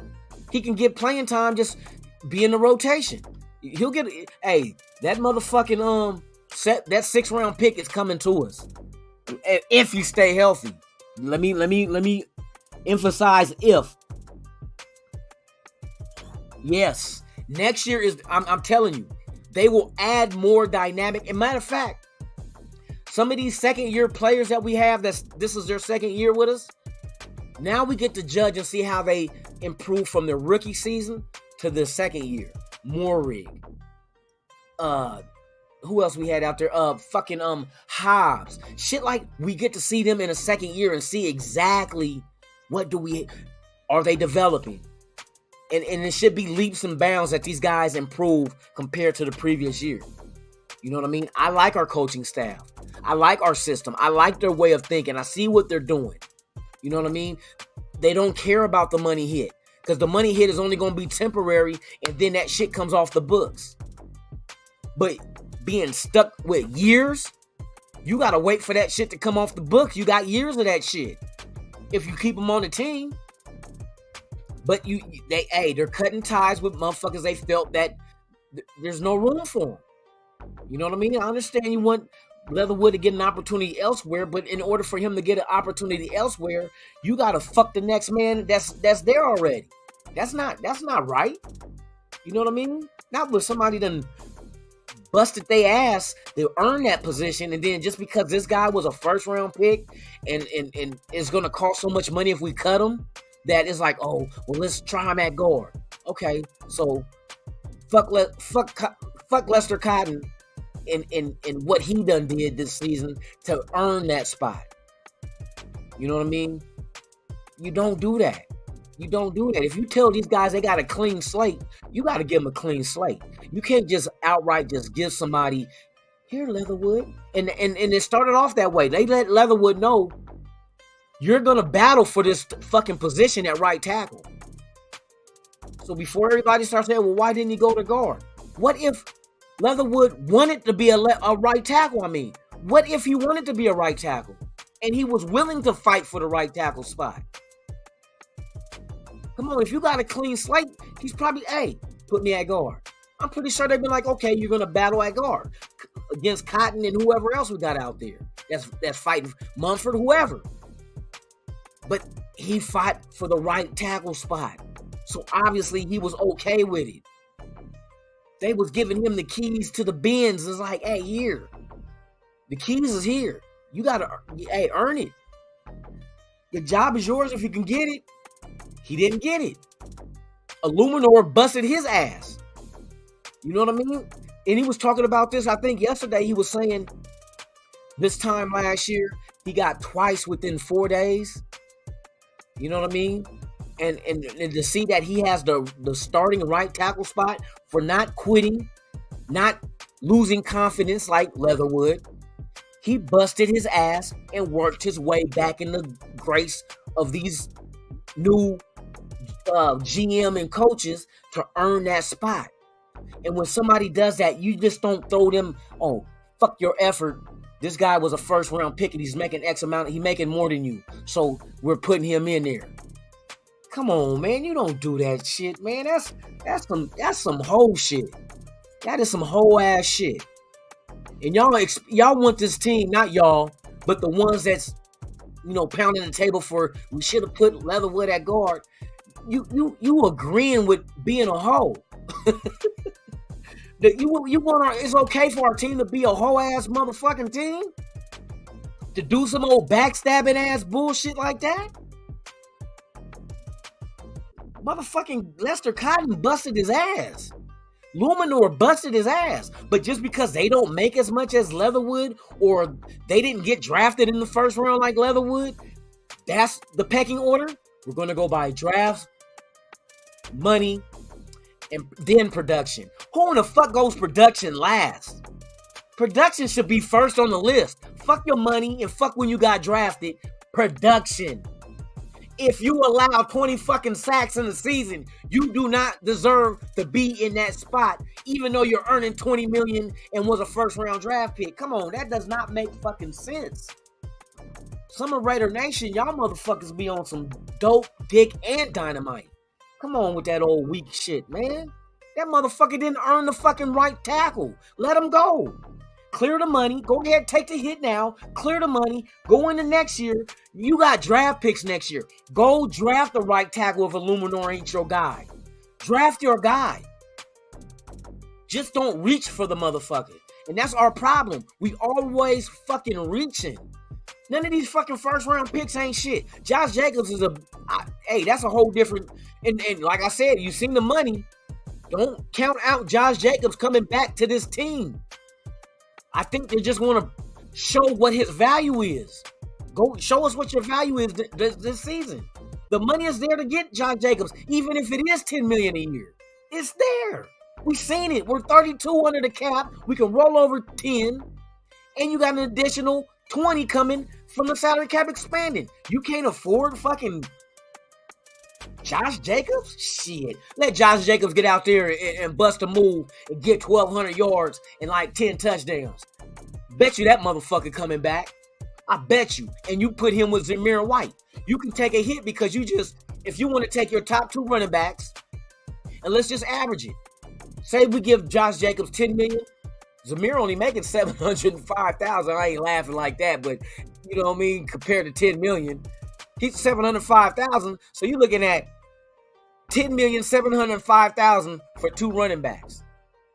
he can get playing time. Just be in the rotation. He'll get. Hey, that motherfucking that 6th round pick is coming to us if you stay healthy. Let me emphasize if. Yes, next year is. I'm telling you, they will add more dynamic. And matter of fact, some of these 2nd-year players that we have, this is their 2nd year with us. Now we get to judge and see how they improve from their rookie season to the 2nd year. Moorig, who else we had out there? Fucking Hobbs. Shit like we get to see them in a second year and see exactly what are they developing. And it should be leaps and bounds that these guys improve compared to the previous year. You know what I mean? I like our coaching staff. I like our system. I like their way of thinking. I see what they're doing. You know what I mean? They don't care about the money hit because the money hit is only going to be temporary and then that shit comes off the books. But being stuck with years, you got to wait for that shit to come off the books. You got years of that shit if you keep them on the team. But they're cutting ties with motherfuckers they felt that there's no room for them. You know what I mean? I understand you want Leatherwood to get an opportunity elsewhere, but in order for him to get an opportunity elsewhere, you gotta fuck the next man that's there already. That's not right. You know what I mean? Not with somebody done busted their ass to earn that position, and then just because this guy was a first round pick and it's gonna cost so much money if we cut him, that is like, oh, well, let's try him at guard. Okay, so fuck Lester Cotton and what he done did this season to earn that spot. You know what I mean? You don't do that. You don't do that. If you tell these guys they got a clean slate, you got to give them a clean slate. You can't just outright just give somebody, here, Leatherwood. And it started off that way. They let Leatherwood know, you're going to battle for this fucking position at right tackle. So before everybody starts saying, well, why didn't he go to guard? What if Leatherwood wanted to be a right tackle? I mean, what if he wanted to be a right tackle and he was willing to fight for the right tackle spot? Come on, if you got a clean slate, he's probably, hey, put me at guard. I'm pretty sure they've been like, okay, you're going to battle at guard against Cotton and whoever else we got out there that's fighting, Mumford, whoever. But he fought for the right tackle spot. So obviously he was okay with it. They was giving him the keys to the bins. It's like, hey, here. The keys is here. You got to, hey, earn it. The job is yours if you can get it. He didn't get it. Illuminor busted his ass. You know what I mean? And he was talking about this, I think yesterday he was saying this time last year, he got twice within 4 days. You know what I mean? And to see that he has the starting right tackle spot for not quitting, not losing confidence like Leatherwood, he busted his ass and worked his way back in the grace of these new GM and coaches to earn that spot. And when somebody does that, you just don't throw them, oh, fuck your effort. This guy was a first round pick and he's making X amount. He's making more than you. So we're putting him in there. Come on, man. You don't do that shit, man. That's some whole shit. That is some whole ass shit. And y'all want this team, not y'all, but the ones that's, pounding the table for, we should have put Leatherwood at guard. You agreeing with being a hoe. It's okay for our team to be a hoe ass motherfucking team? To do some old backstabbing ass bullshit like that? Motherfucking Lester Cotton busted his ass. Luminor busted his ass. But just because they don't make as much as Leatherwood, or they didn't get drafted in the first round like Leatherwood, that's the pecking order. We're going to go by drafts, money, and then production. Who in the fuck goes production last? Production should be first on the list. Fuck your money and fuck when you got drafted. Production. If you allow 20 fucking sacks in the season, you do not deserve to be in that spot, even though you're earning $20 million and was a first round draft pick. Come on, that does not make fucking sense. Summer Raider Nation, y'all motherfuckers be on some dope, dick, and dynamite. Come on with that old weak shit, man. That motherfucker didn't earn the fucking right tackle. Let him go. Clear the money. Go ahead, take the hit now. Clear the money. Go into next year. You got draft picks next year. Go draft the right tackle if Illuminor ain't your guy. Draft your guy. Just don't reach for the motherfucker. And that's our problem. We always fucking reaching. None of these fucking first round picks ain't shit. Josh Jacobs is that's a whole different, and like I said, you seen the money. Don't count out Josh Jacobs coming back to this team. I think they just want to show what his value is. Go show us what your value is this season. The money is there to get Josh Jacobs, even if it is $10 million a year. It's there. We've seen it. We're 32 under the cap. We can roll over 10, and you got an additional 20 coming from the salary cap expanding. You can't afford fucking Josh Jacobs? Shit. Let Josh Jacobs get out there and bust a move and get 1,200 yards and like 10 touchdowns. Bet you that motherfucker coming back. I bet you. And you put him with Zamir White. You can take a hit because if you want to take your top 2 running backs, and let's just average it. Say we give Josh Jacobs $10 million. Zamir only making $705,000. I ain't laughing like that, but you know what I mean? Compared to $10 million, he's $705,000. So you're looking at $10,705,000 for 2 running backs.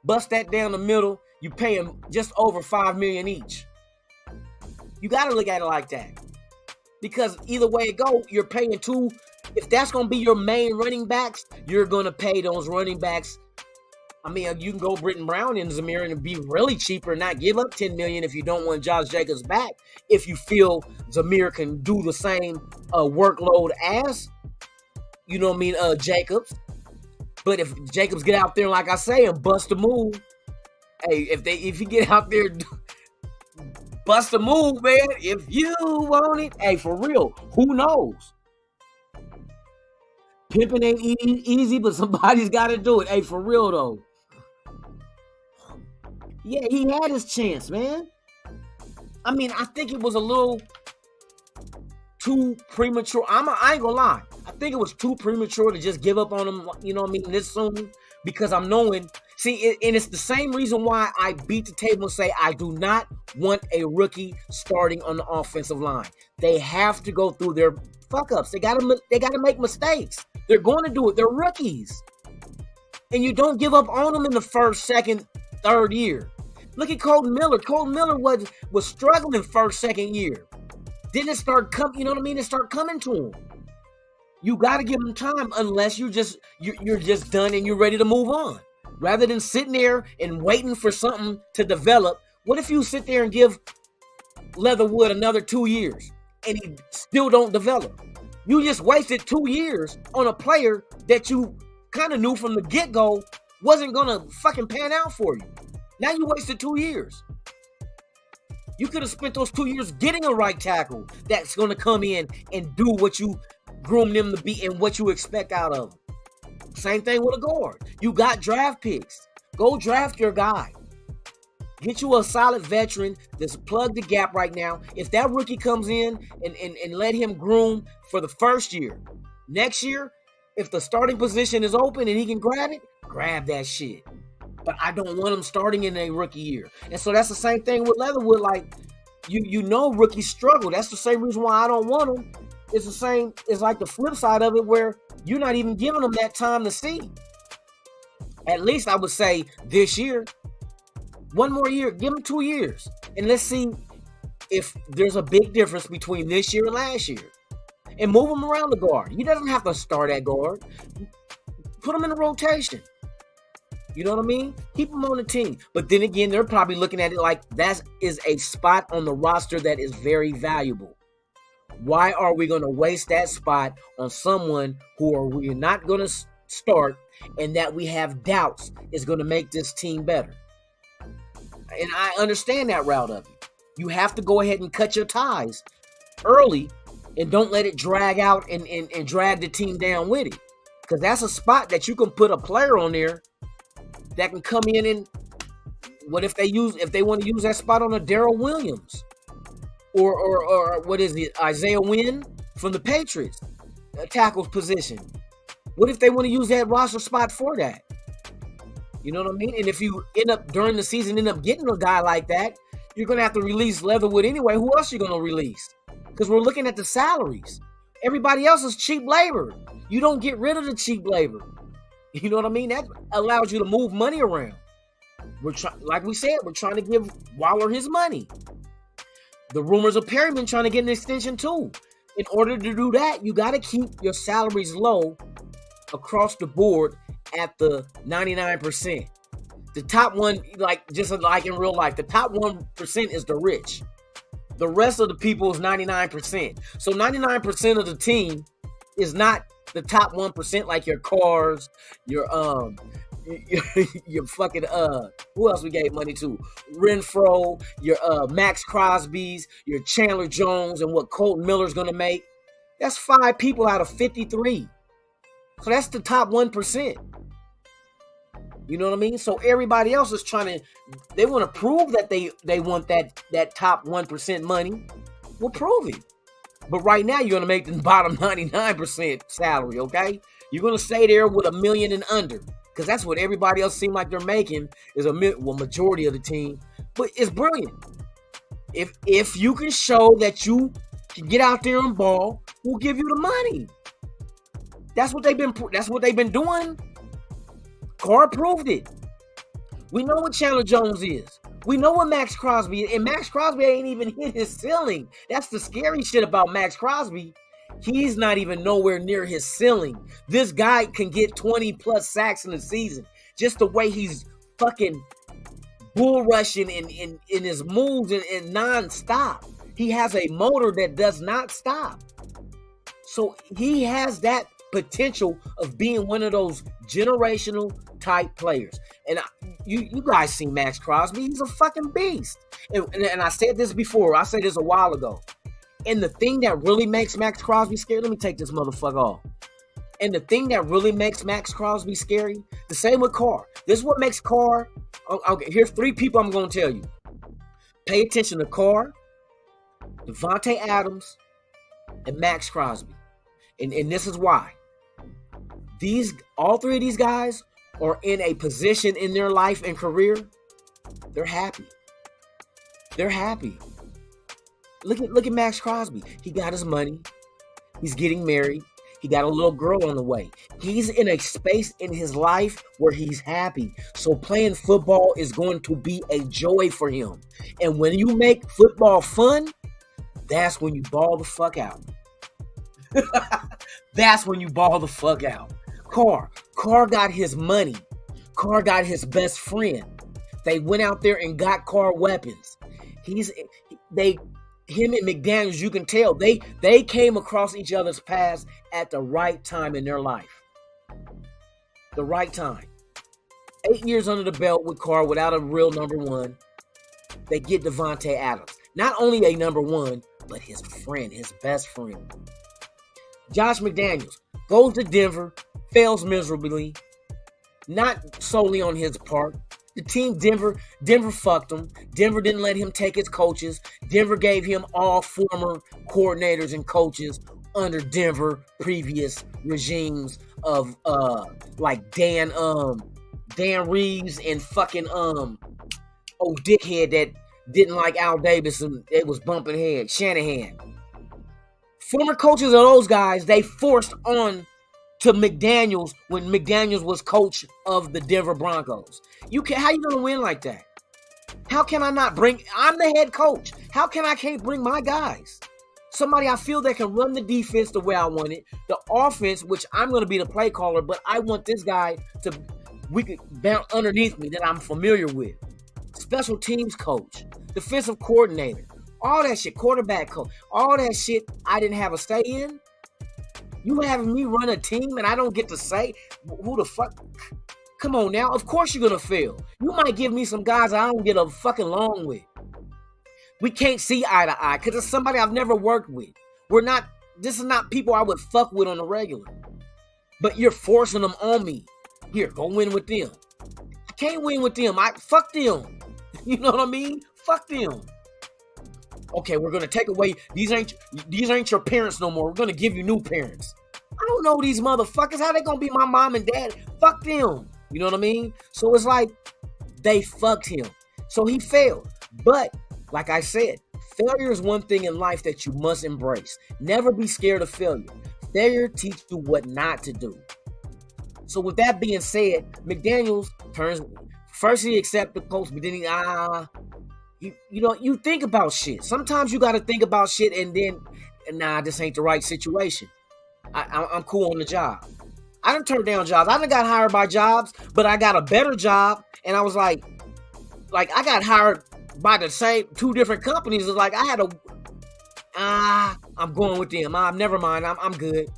Bust that down the middle, you pay them just over $5 million each. You got to look at it like that. Because either way it go, you're paying 2. If that's going to be your main running backs, you're going to pay those running backs. I mean, you can go Britton Brown and Zamir and be really cheaper and not give up $10 million if you don't want Josh Jacobs back. If you feel Zamir can do the same workload as, you know what I mean, Jacobs. But if Jacobs get out there, like I say, and bust a move, hey, if you get out there, bust a move, man. If you want it, hey, for real, who knows? Pimping ain't easy, but somebody's got to do it. Hey, for real, though. Yeah, he had his chance, man. I mean, I think it was a little too premature. I ain't gonna lie. I think it was too premature to just give up on him, you know what I mean, this soon. Because I'm knowing, and it's the same reason why I beat the table and say I do not want a rookie starting on the offensive line. They have to go through their fuck-ups. They gotta make mistakes. They're going to do it. They're rookies. And you don't give up on them in the first, second, third year. Look at Colton Miller. Colton Miller was struggling first, second year. Then it started coming, you know what I mean? It started coming to him. You got to give him time unless you're just done and you're ready to move on. Rather than sitting there and waiting for something to develop, what if you sit there and give Leatherwood another 2 years and he still don't develop? You just wasted 2 years on a player that you kind of knew from the get-go wasn't going to fucking pan out for you. Now you wasted 2 years. You could have spent those 2 years getting a right tackle that's going to come in and do what you groom them to be and what you expect out of them. Same thing with a guard. You got draft picks. Go draft your guy. Get you a solid veteran that's plug the gap right now. If that rookie comes in and let him groom for the first year, next year, if the starting position is open and he can grab it, grab that shit. But I don't want him starting in a rookie year. And so that's the same thing with Leatherwood. Like, you know rookies struggle. That's the same reason why I don't want him. It's the same. It's like the flip side of it where you're not even giving them that time to see. At least I would say this year. One more year. Give them 2 years. And let's see if there's a big difference between this year and last year. And move him around the guard. He doesn't have to start at guard. Put him in a rotation. You know what I mean? Keep him on the team. But then again, they're probably looking at it like that is a spot on the roster that is very valuable. Why are we going to waste that spot on someone who are we not going to start and that we have doubts is going to make this team better? And I understand that route of it. You have to go ahead and cut your ties early and don't let it drag out and drag the team down with it. Because that's a spot that you can put a player on there that can come in and what if they want to use that spot on a Darrell Williams or what is it, Isaiah Wynn from the Patriots, a tackles position. What if they want to use that roster spot for that? You know what I mean? And if you end up during the season getting a guy like that, you're gonna have to release Leatherwood anyway. Who else are you gonna release? Because we're looking at the salaries. Everybody else is cheap labor. You don't get rid of the cheap labor. You know what I mean? That allows you to move money around. Like we said, we're trying to give Waller his money. The rumors of Perryman trying to get an extension too. In order to do that, you got to keep your salaries low across the board at the 99%. The top one, like just like in real life, the top 1% is the rich. The rest of the people is 99%. So 99% of the team is not the top 1%, like your cars, your fucking who else we gave money to? Renfro, your Max Crosby's, your Chandler Jones, and what Colton Miller's gonna make. That's 5 people out of 53. So that's the top 1%. You know what I mean? So everybody else is they want to prove that they want that top 1% money. Well, prove it. But right now, you're going to make the bottom 99% salary, okay? You're going to stay there with $1 million and under, because that's what everybody else seems like they're making is majority of the team. But it's brilliant. If you can show that you can get out there and ball, we'll give you the money. That's what they've been doing. Carr proved it. We know what Chandler Jones is. We know what Max Crosby is. And Max Crosby ain't even hit his ceiling. That's the scary shit about Max Crosby. He's not even nowhere near his ceiling. This guy can get 20 plus sacks in a season. Just the way he's fucking bull rushing in his moves and non-stop. He has a motor that does not stop. So he has that potential of being one of those generational type players. And you guys see Max Crosby. He's a fucking beast. And I said this before. I said this a while ago. And the thing that really makes Max Crosby scary, let me take this motherfucker off. And the thing that really makes Max Crosby scary, the same with Carr. This is what makes Carr. Okay, here's 3 people I'm going to tell you. Pay attention to Carr, Davante Adams, and Max Crosby. And this is why. All 3 of these guys are in a position in their life and career. They're happy. They're happy. Look at Max Crosby. He got his money. He's getting married. He got a little girl on the way. He's in a space in his life where he's happy. So playing football is going to be a joy for him. And when you make football fun, that's when you ball the fuck out. That's when you ball the fuck out. Carr got his money. Carr got his best friend. They went out there and got Carr weapons. Him and McDaniels, you can tell they came across each other's paths at the right time in their life. The right time. 8 years under the belt with Carr without a real number one. They get Davante Adams. Not only a number one, but his friend, his best friend. Josh McDaniels goes to Denver, fails miserably, not solely on his part. The team, Denver fucked him. Denver didn't let him take his coaches. Denver gave him all former coordinators and coaches under Denver previous regimes of like Dan Reeves and fucking old dickhead that didn't like Al Davis and it was bumping heads, Shanahan. Former coaches of those guys, they forced on to McDaniels when McDaniels was coach of the Denver Broncos. How you gonna win like that? How can I not I'm the head coach. How can I can't bring my guys? Somebody I feel that can run the defense the way I want it. The offense, which I'm gonna be the play caller, but I want this guy we could bounce underneath me that I'm familiar with. Special teams coach, defensive coordinator, all that shit, quarterback coach, all that shit I didn't have a say in. You having me run a team and I don't get to say who the fuck? Come on now. Of course you're going to fail. You might give me some guys I don't get a fucking along with. We can't see eye to eye because it's somebody I've never worked with. This is not people I would fuck with on a regular. But you're forcing them on me. Here, go win with them. I can't win with them. Fuck them. You know what I mean? Fuck them. Okay, we're gonna take away these ain't your parents no more. We're gonna give you new parents. I don't know these motherfuckers. How they gonna be my mom and dad? Fuck them. You know what I mean? So it's like they fucked him. So he failed. But like I said, failure is one thing in life that you must embrace. Never be scared of failure. Failure teaches you what not to do. So with that being said, McDaniels first he accepted the coach, but then you think about shit. Sometimes you got to think about shit and then, this ain't the right situation. I'm cool on the job. I done turned down jobs. I done got hired by jobs, but I got a better job. And I was like I got hired by the same 2 different companies. It's like I had I'm going with them. Never mind. I'm good.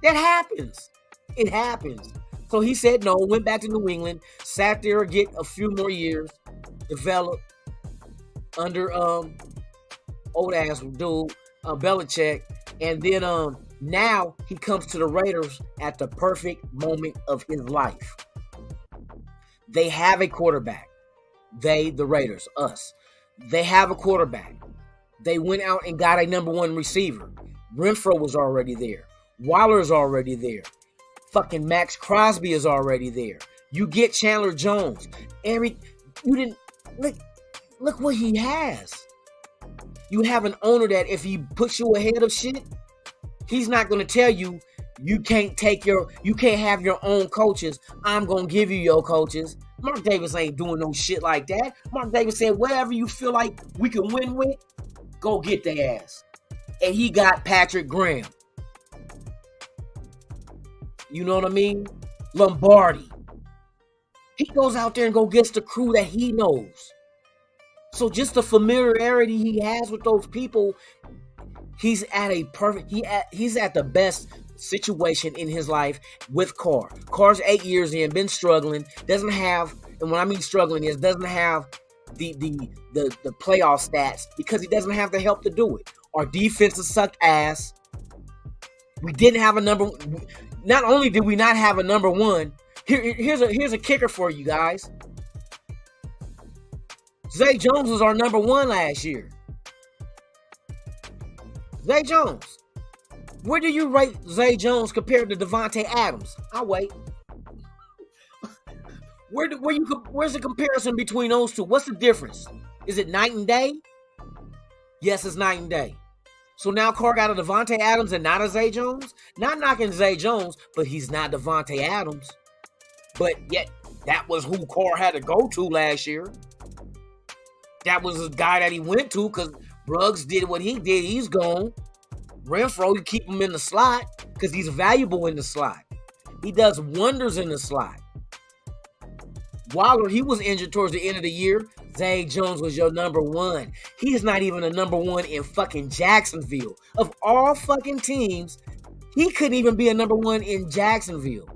That happens. It happens. So he said no, went back to New England, sat there, get a few more years, develop under old ass dude, Belichick, and then now he comes to the Raiders at the perfect moment of his life. They have a quarterback. The Raiders, us. They have a quarterback. They went out and got a number 1 receiver. Renfro was already there. Waller's already there. Fucking Max Crosby is already there. You get Chandler Jones. You didn't look what he has. You have an owner that if he puts you ahead of shit, he's not gonna tell you you can't have your own coaches. I'm gonna give you your coaches. Mark Davis ain't doing no shit like that. Mark Davis said, whatever you feel like we can win with, go get their ass. And he got Patrick Graham. You know what I mean? Lombardi. He goes out there and go gets the crew that he knows. So just the familiarity he has with those people, he's at the best situation in his life with Carr. Carr's 8 years in, been struggling, doesn't have, and what I mean struggling is doesn't have the playoff stats because he doesn't have the help to do it. Our defenses sucked ass. We didn't have not only did we not have a number 1, here's a kicker for you guys. Zay Jones was our number 1 last year. Zay Jones. Where do you rate Zay Jones compared to Devontae Adams? I'll wait. Where's the comparison between those two? What's the difference? Is it night and day? Yes, it's night and day. So now Carr got a Devontae Adams and not a Zay Jones? Not knocking Zay Jones, but he's not Devontae Adams. But yet, that was who Carr had to go to last year. That was the guy that he went to because Ruggs did what he did. He's gone. Renfro, you keep him in the slot because he's valuable in the slot. He does wonders in the slot. Waller, he was injured towards the end of the year. Zay Jones was your number 1. He is not even a number 1 in fucking Jacksonville. Of all fucking teams, he couldn't even be a number 1 in Jacksonville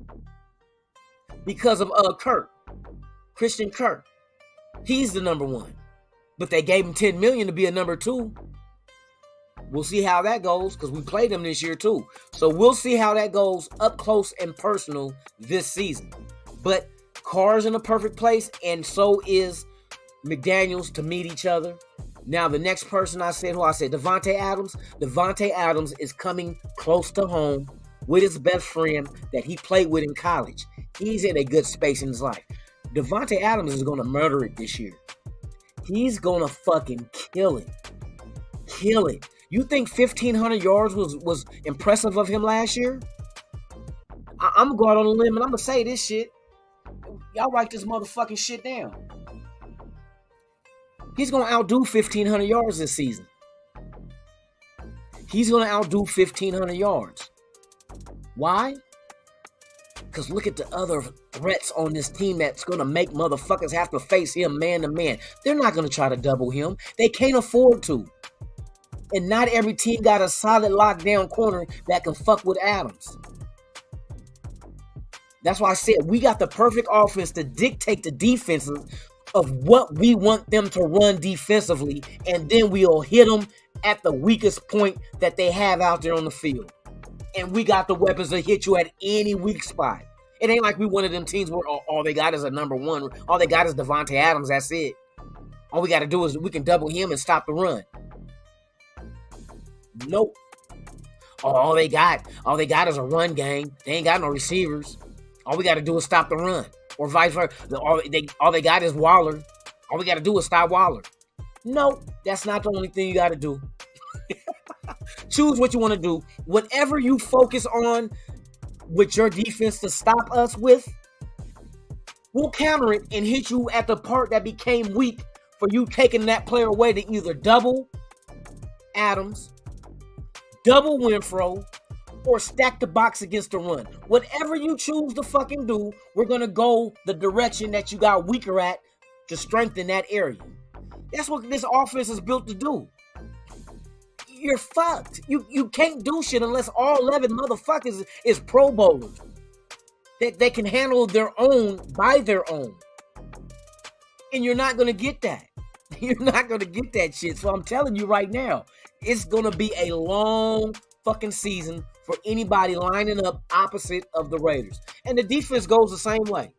because of Christian Kirk. He's the number 1. But they gave him $10 million to be a number 2. We'll see how that goes because we played him this year too. So we'll see how that goes up close and personal this season. But Carr's in a perfect place, and so is McDaniels to meet each other. Now, the next person Devontae Adams. Devontae Adams is coming close to home with his best friend that he played with in college. He's in a good space in his life. Devontae Adams is going to murder it this year. He's going to fucking kill it. Kill it. You think 1,500 yards was impressive of him last year? I'm going to go out on a limb and I'm going to say this shit. Y'all write this motherfucking shit down. He's going to outdo 1,500 yards this season. He's going to outdo 1,500 yards. Why? Because look at the other threats on this team that's going to make motherfuckers have to face him man to man. They're not going to try to double him. They can't afford to. And not every team got a solid lockdown corner that can fuck with Adams. That's why I said we got the perfect offense to dictate the defenses of what we want them to run defensively, and then we'll hit them at the weakest point that they have out there on the field. And we got the weapons to hit you at any weak spot. It ain't like we one of them teams where all they got is a number 1. All they got is Devontae Adams. That's it. All we got to do is we can double him and stop the run. Nope. All they got is a run game. They ain't got no receivers. All we got to do is stop the run, or vice versa. All they got is Waller. All we got to do is stop Waller. No, that's not the only thing you got to do. Choose what you want to do. Whatever you focus on with your defense to stop us with, we'll counter it and hit you at the part that became weak for you taking that player away to either double Adams, double Renfro, or stack the box against the run. Whatever you choose to fucking do, we're going to go the direction that you got weaker at to strengthen that area. That's what this offense is built to do. You're fucked. You can't do shit unless all 11 motherfuckers is Pro Bowlers. That they can handle their own by their own. And you're not going to get that. You're not going to get that shit. So I'm telling you right now, it's going to be a long fucking season for anybody lining up opposite of the Raiders. And the defense goes the same way.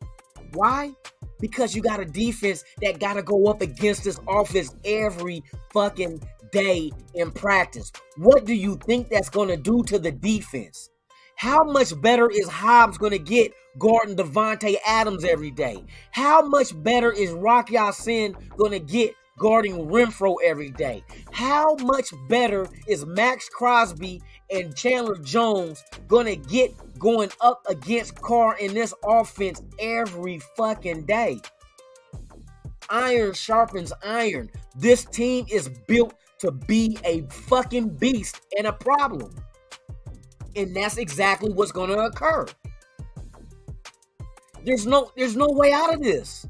Why? Because you got a defense that got to go up against this offense every fucking day in practice. What do you think that's going to do to the defense? How much better is Hobbs going to get guarding Devontae Adams every day? How much better is Rock Ya-Sin going to get guarding Renfro every day? How much better is Max Crosby and Chandler Jones going to get going up against Carr in this offense every fucking day? Iron sharpens iron. This team is built to be a fucking beast and a problem. And that's exactly what's going to occur. There's no way out of this.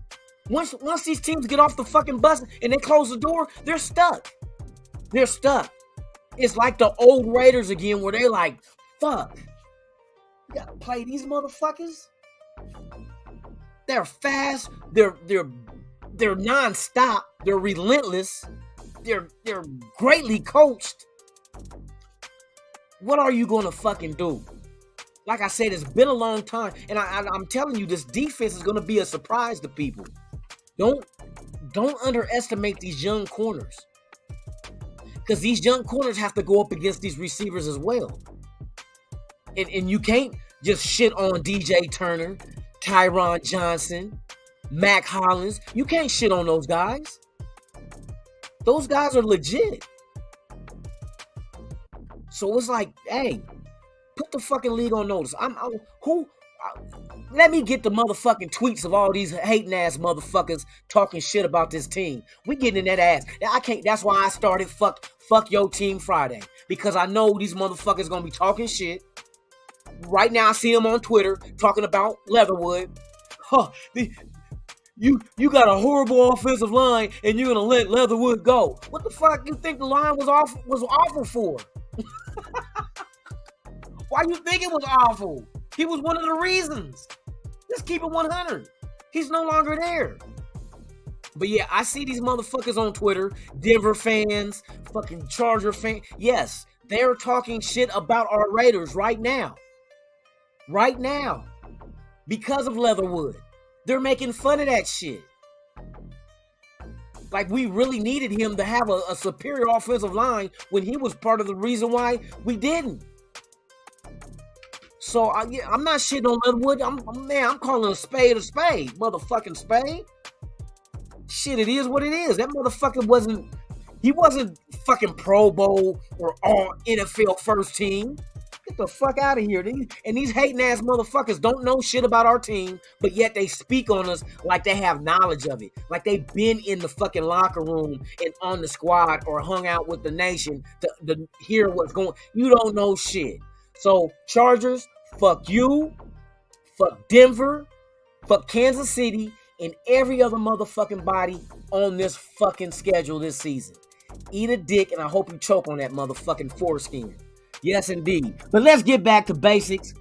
Once these teams get off the fucking bus and they close the door, they're stuck. They're stuck. It's like the old Raiders again, where they're like, fuck, we gotta play these motherfuckers. They're fast. They're non-stop. They're relentless. They're greatly coached. What are you gonna fucking do? Like I said, it's been a long time, and I'm telling you, this defense is gonna be a surprise to people. Don't underestimate these young corners, because these young corners have to go up against these receivers as well. And you can't just shit on DJ Turner, Tyron Johnson, Mac Hollins. You can't shit on those guys. Those guys are legit. So it's like, hey, put the fucking league on notice. Let me get the motherfucking tweets of all these hating ass motherfuckers talking shit about this team. We getting in that ass. I can't. That's why I started fuck your team Friday, because I know these motherfuckers gonna be talking shit. Right now, I see them on Twitter talking about Leatherwood. Huh? You got a horrible offensive line, and you're gonna let Leatherwood go. What the fuck you think the line was awful for? Why you think it was awful? He was one of the reasons. Let's keep it 100. He's no longer there. But yeah, I see these motherfuckers on Twitter, Denver fans, fucking Charger fans. Yes, they're talking shit about our Raiders right now. Right now. Because of Leatherwood. They're making fun of that shit. Like we really needed him to have a superior offensive line when he was part of the reason why we didn't. So I'm not shitting on Leatherwood. I'm calling a spade, motherfucking spade. Shit, it is what it is. That motherfucker wasn't fucking Pro Bowl or all NFL first team. Get the fuck out of here. And these hating ass motherfuckers don't know shit about our team, but yet they speak on us like they have knowledge of it. Like they've been in the fucking locker room and on the squad or hung out with the nation to hear what's going on. You don't know shit. So Chargers, fuck you, fuck Denver, fuck Kansas City, and every other motherfucking body on this fucking schedule this season. Eat a dick, and I hope you choke on that motherfucking foreskin. Yes, indeed. But let's get back to basics.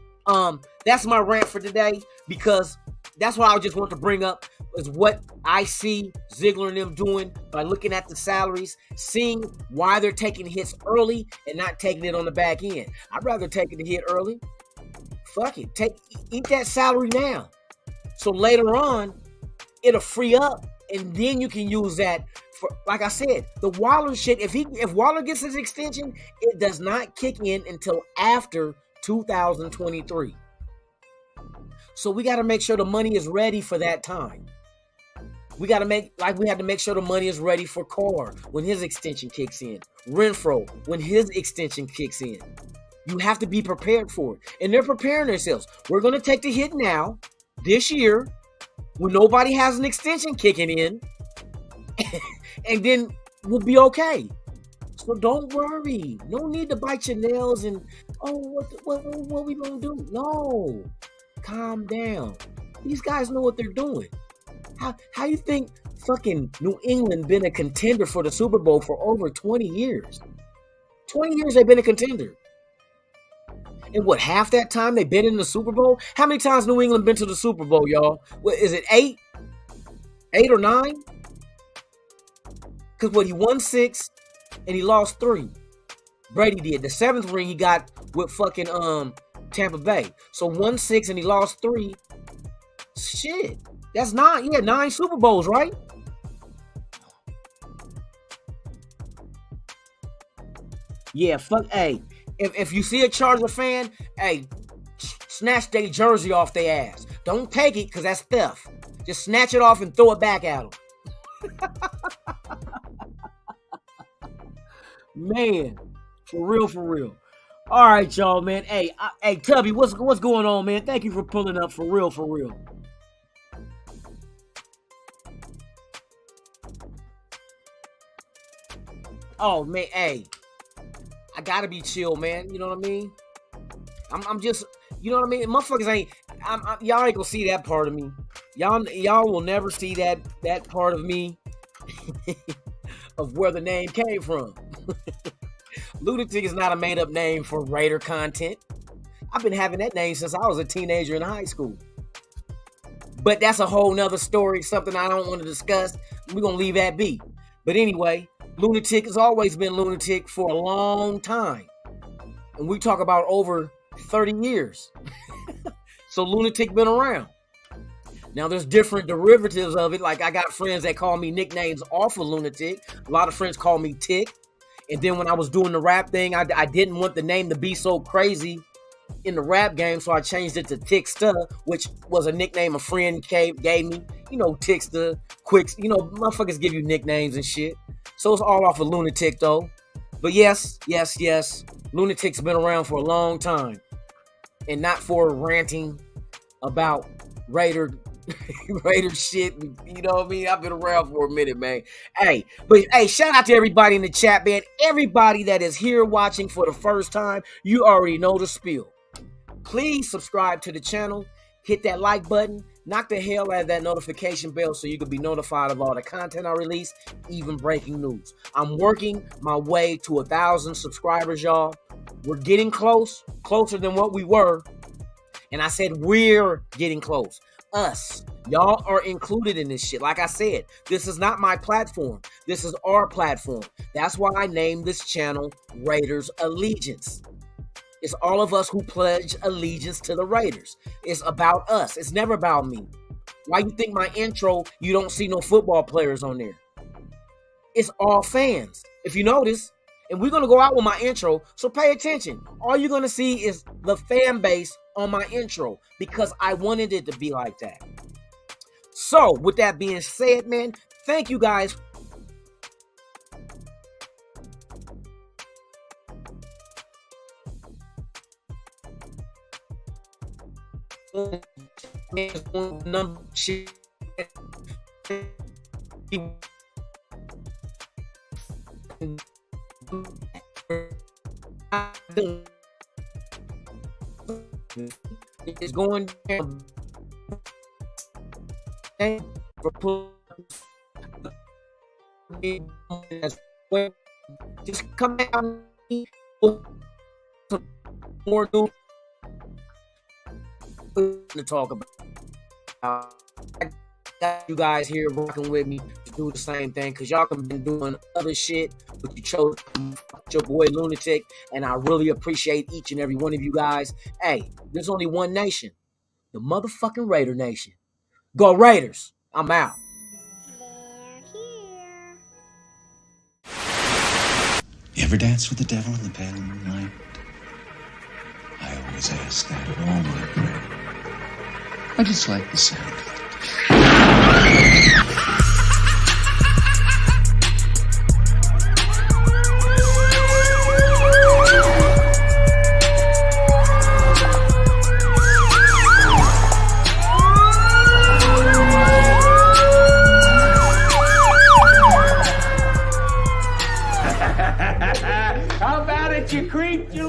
That's my rant for today, because that's what I just want to bring up is what I see Ziegler and them doing by looking at the salaries, seeing why they're taking hits early and not taking it on the back end. I'd rather take the hit early. Fuck it. Eat that salary now. So later on, it'll free up, and then you can use that for, like I said, the Waller shit. If Waller gets his extension, it does not kick in until after 2023. So we got to make sure the money is ready for that time. We had to make sure the money is ready for Carr when his extension kicks in. Renfro when his extension kicks in. You have to be prepared for it. And they're preparing themselves. We're going to take the hit now, this year, when nobody has an extension kicking in, and then we'll be okay. So don't worry. No need to bite your nails and what we gonna do? No. Calm down. These guys know what they're doing. How you think fucking New England been a contender for the Super Bowl for over 20 years? 20 years they've been a contender. And what, half that time they've been in the Super Bowl? How many times New England been to the Super Bowl, y'all? What is it, 8? 8 or 9? Because what, he won 6 and he lost 3. Brady did. The 7th ring he got with fucking Tampa Bay. So 1-6 and he lost 3. Shit. That's 9. Yeah, 9 Super Bowls, right? Yeah, fuck. Hey, if you see a Charger fan, hey, snatch their jersey off their ass. Don't take it because that's theft. Just snatch it off and throw it back at them. Man, for real, for real. All right, y'all, man. Hey, Tubby, what's going on, man? Thank you for pulling up, for real, for real. Oh man, hey, I gotta be chill, man. You know what I mean? I'm just, you know what I mean? Motherfuckers ain't, y'all ain't gonna see that part of me. Y'all will never see that part of me of where the name came from. Lunatic is not a made up name for Raider content. I've been having that name since I was a teenager in high school. But that's a whole nother story, something I don't want to discuss. We're gonna leave that be. But anyway, Lunatic has always been Lunatic for a long time. And we talk about over 30 years. So Lunatic been around. Now there's different derivatives of it. Like I got friends that call me nicknames off of Lunatic. A lot of friends call me Tick. And then when I was doing the rap thing, I didn't want the name to be so crazy in the rap game. So I changed it to Ticksta, which was a nickname a friend gave me. You know, Ticksta, Quicks, you know, motherfuckers give you nicknames and shit. So it's all off of Lunatic though. But yes. Lunatic's been around for a long time. And not for ranting about Raider shit. You know what I mean? I've been around for a minute, man. Hey, shout out to everybody in the chat, man. Everybody that is here watching for the first time, you already know the spiel. Please subscribe to the channel. Hit that like button. Knock the hell out of that notification bell so you can be notified of all the content I release, even breaking news. I'm working my way to 1,000 subscribers, y'all. We're getting closer than what we were. And I said we're getting close. Us. Y'all are included in this shit. Like I said, this is not my platform. This is our platform. That's why I named this channel Raiders Allegiance. It's all of us who pledge allegiance to the Raiders. It's about us. It's never about me. Why you think my intro, you don't see no football players on there? It's all fans. If you notice, and we're going to go out with my intro, so pay attention. All you're going to see is the fan base on my intro because I wanted it to be like that. So, with that being said, man, thank you guys. Shit. It's going down. And just come out with some more news to talk about. I got you guys here working with me to do the same thing because y'all have been doing other shit, but you chose your boy Lunatic, and I really appreciate each and every one of you guys. Hey, there's only one nation, the motherfucking Raider Nation. Go Raiders! I'm out. You ever dance with the devil in the pale moonlight? I always ask that of all my prey. I just like the sound of it. creep, you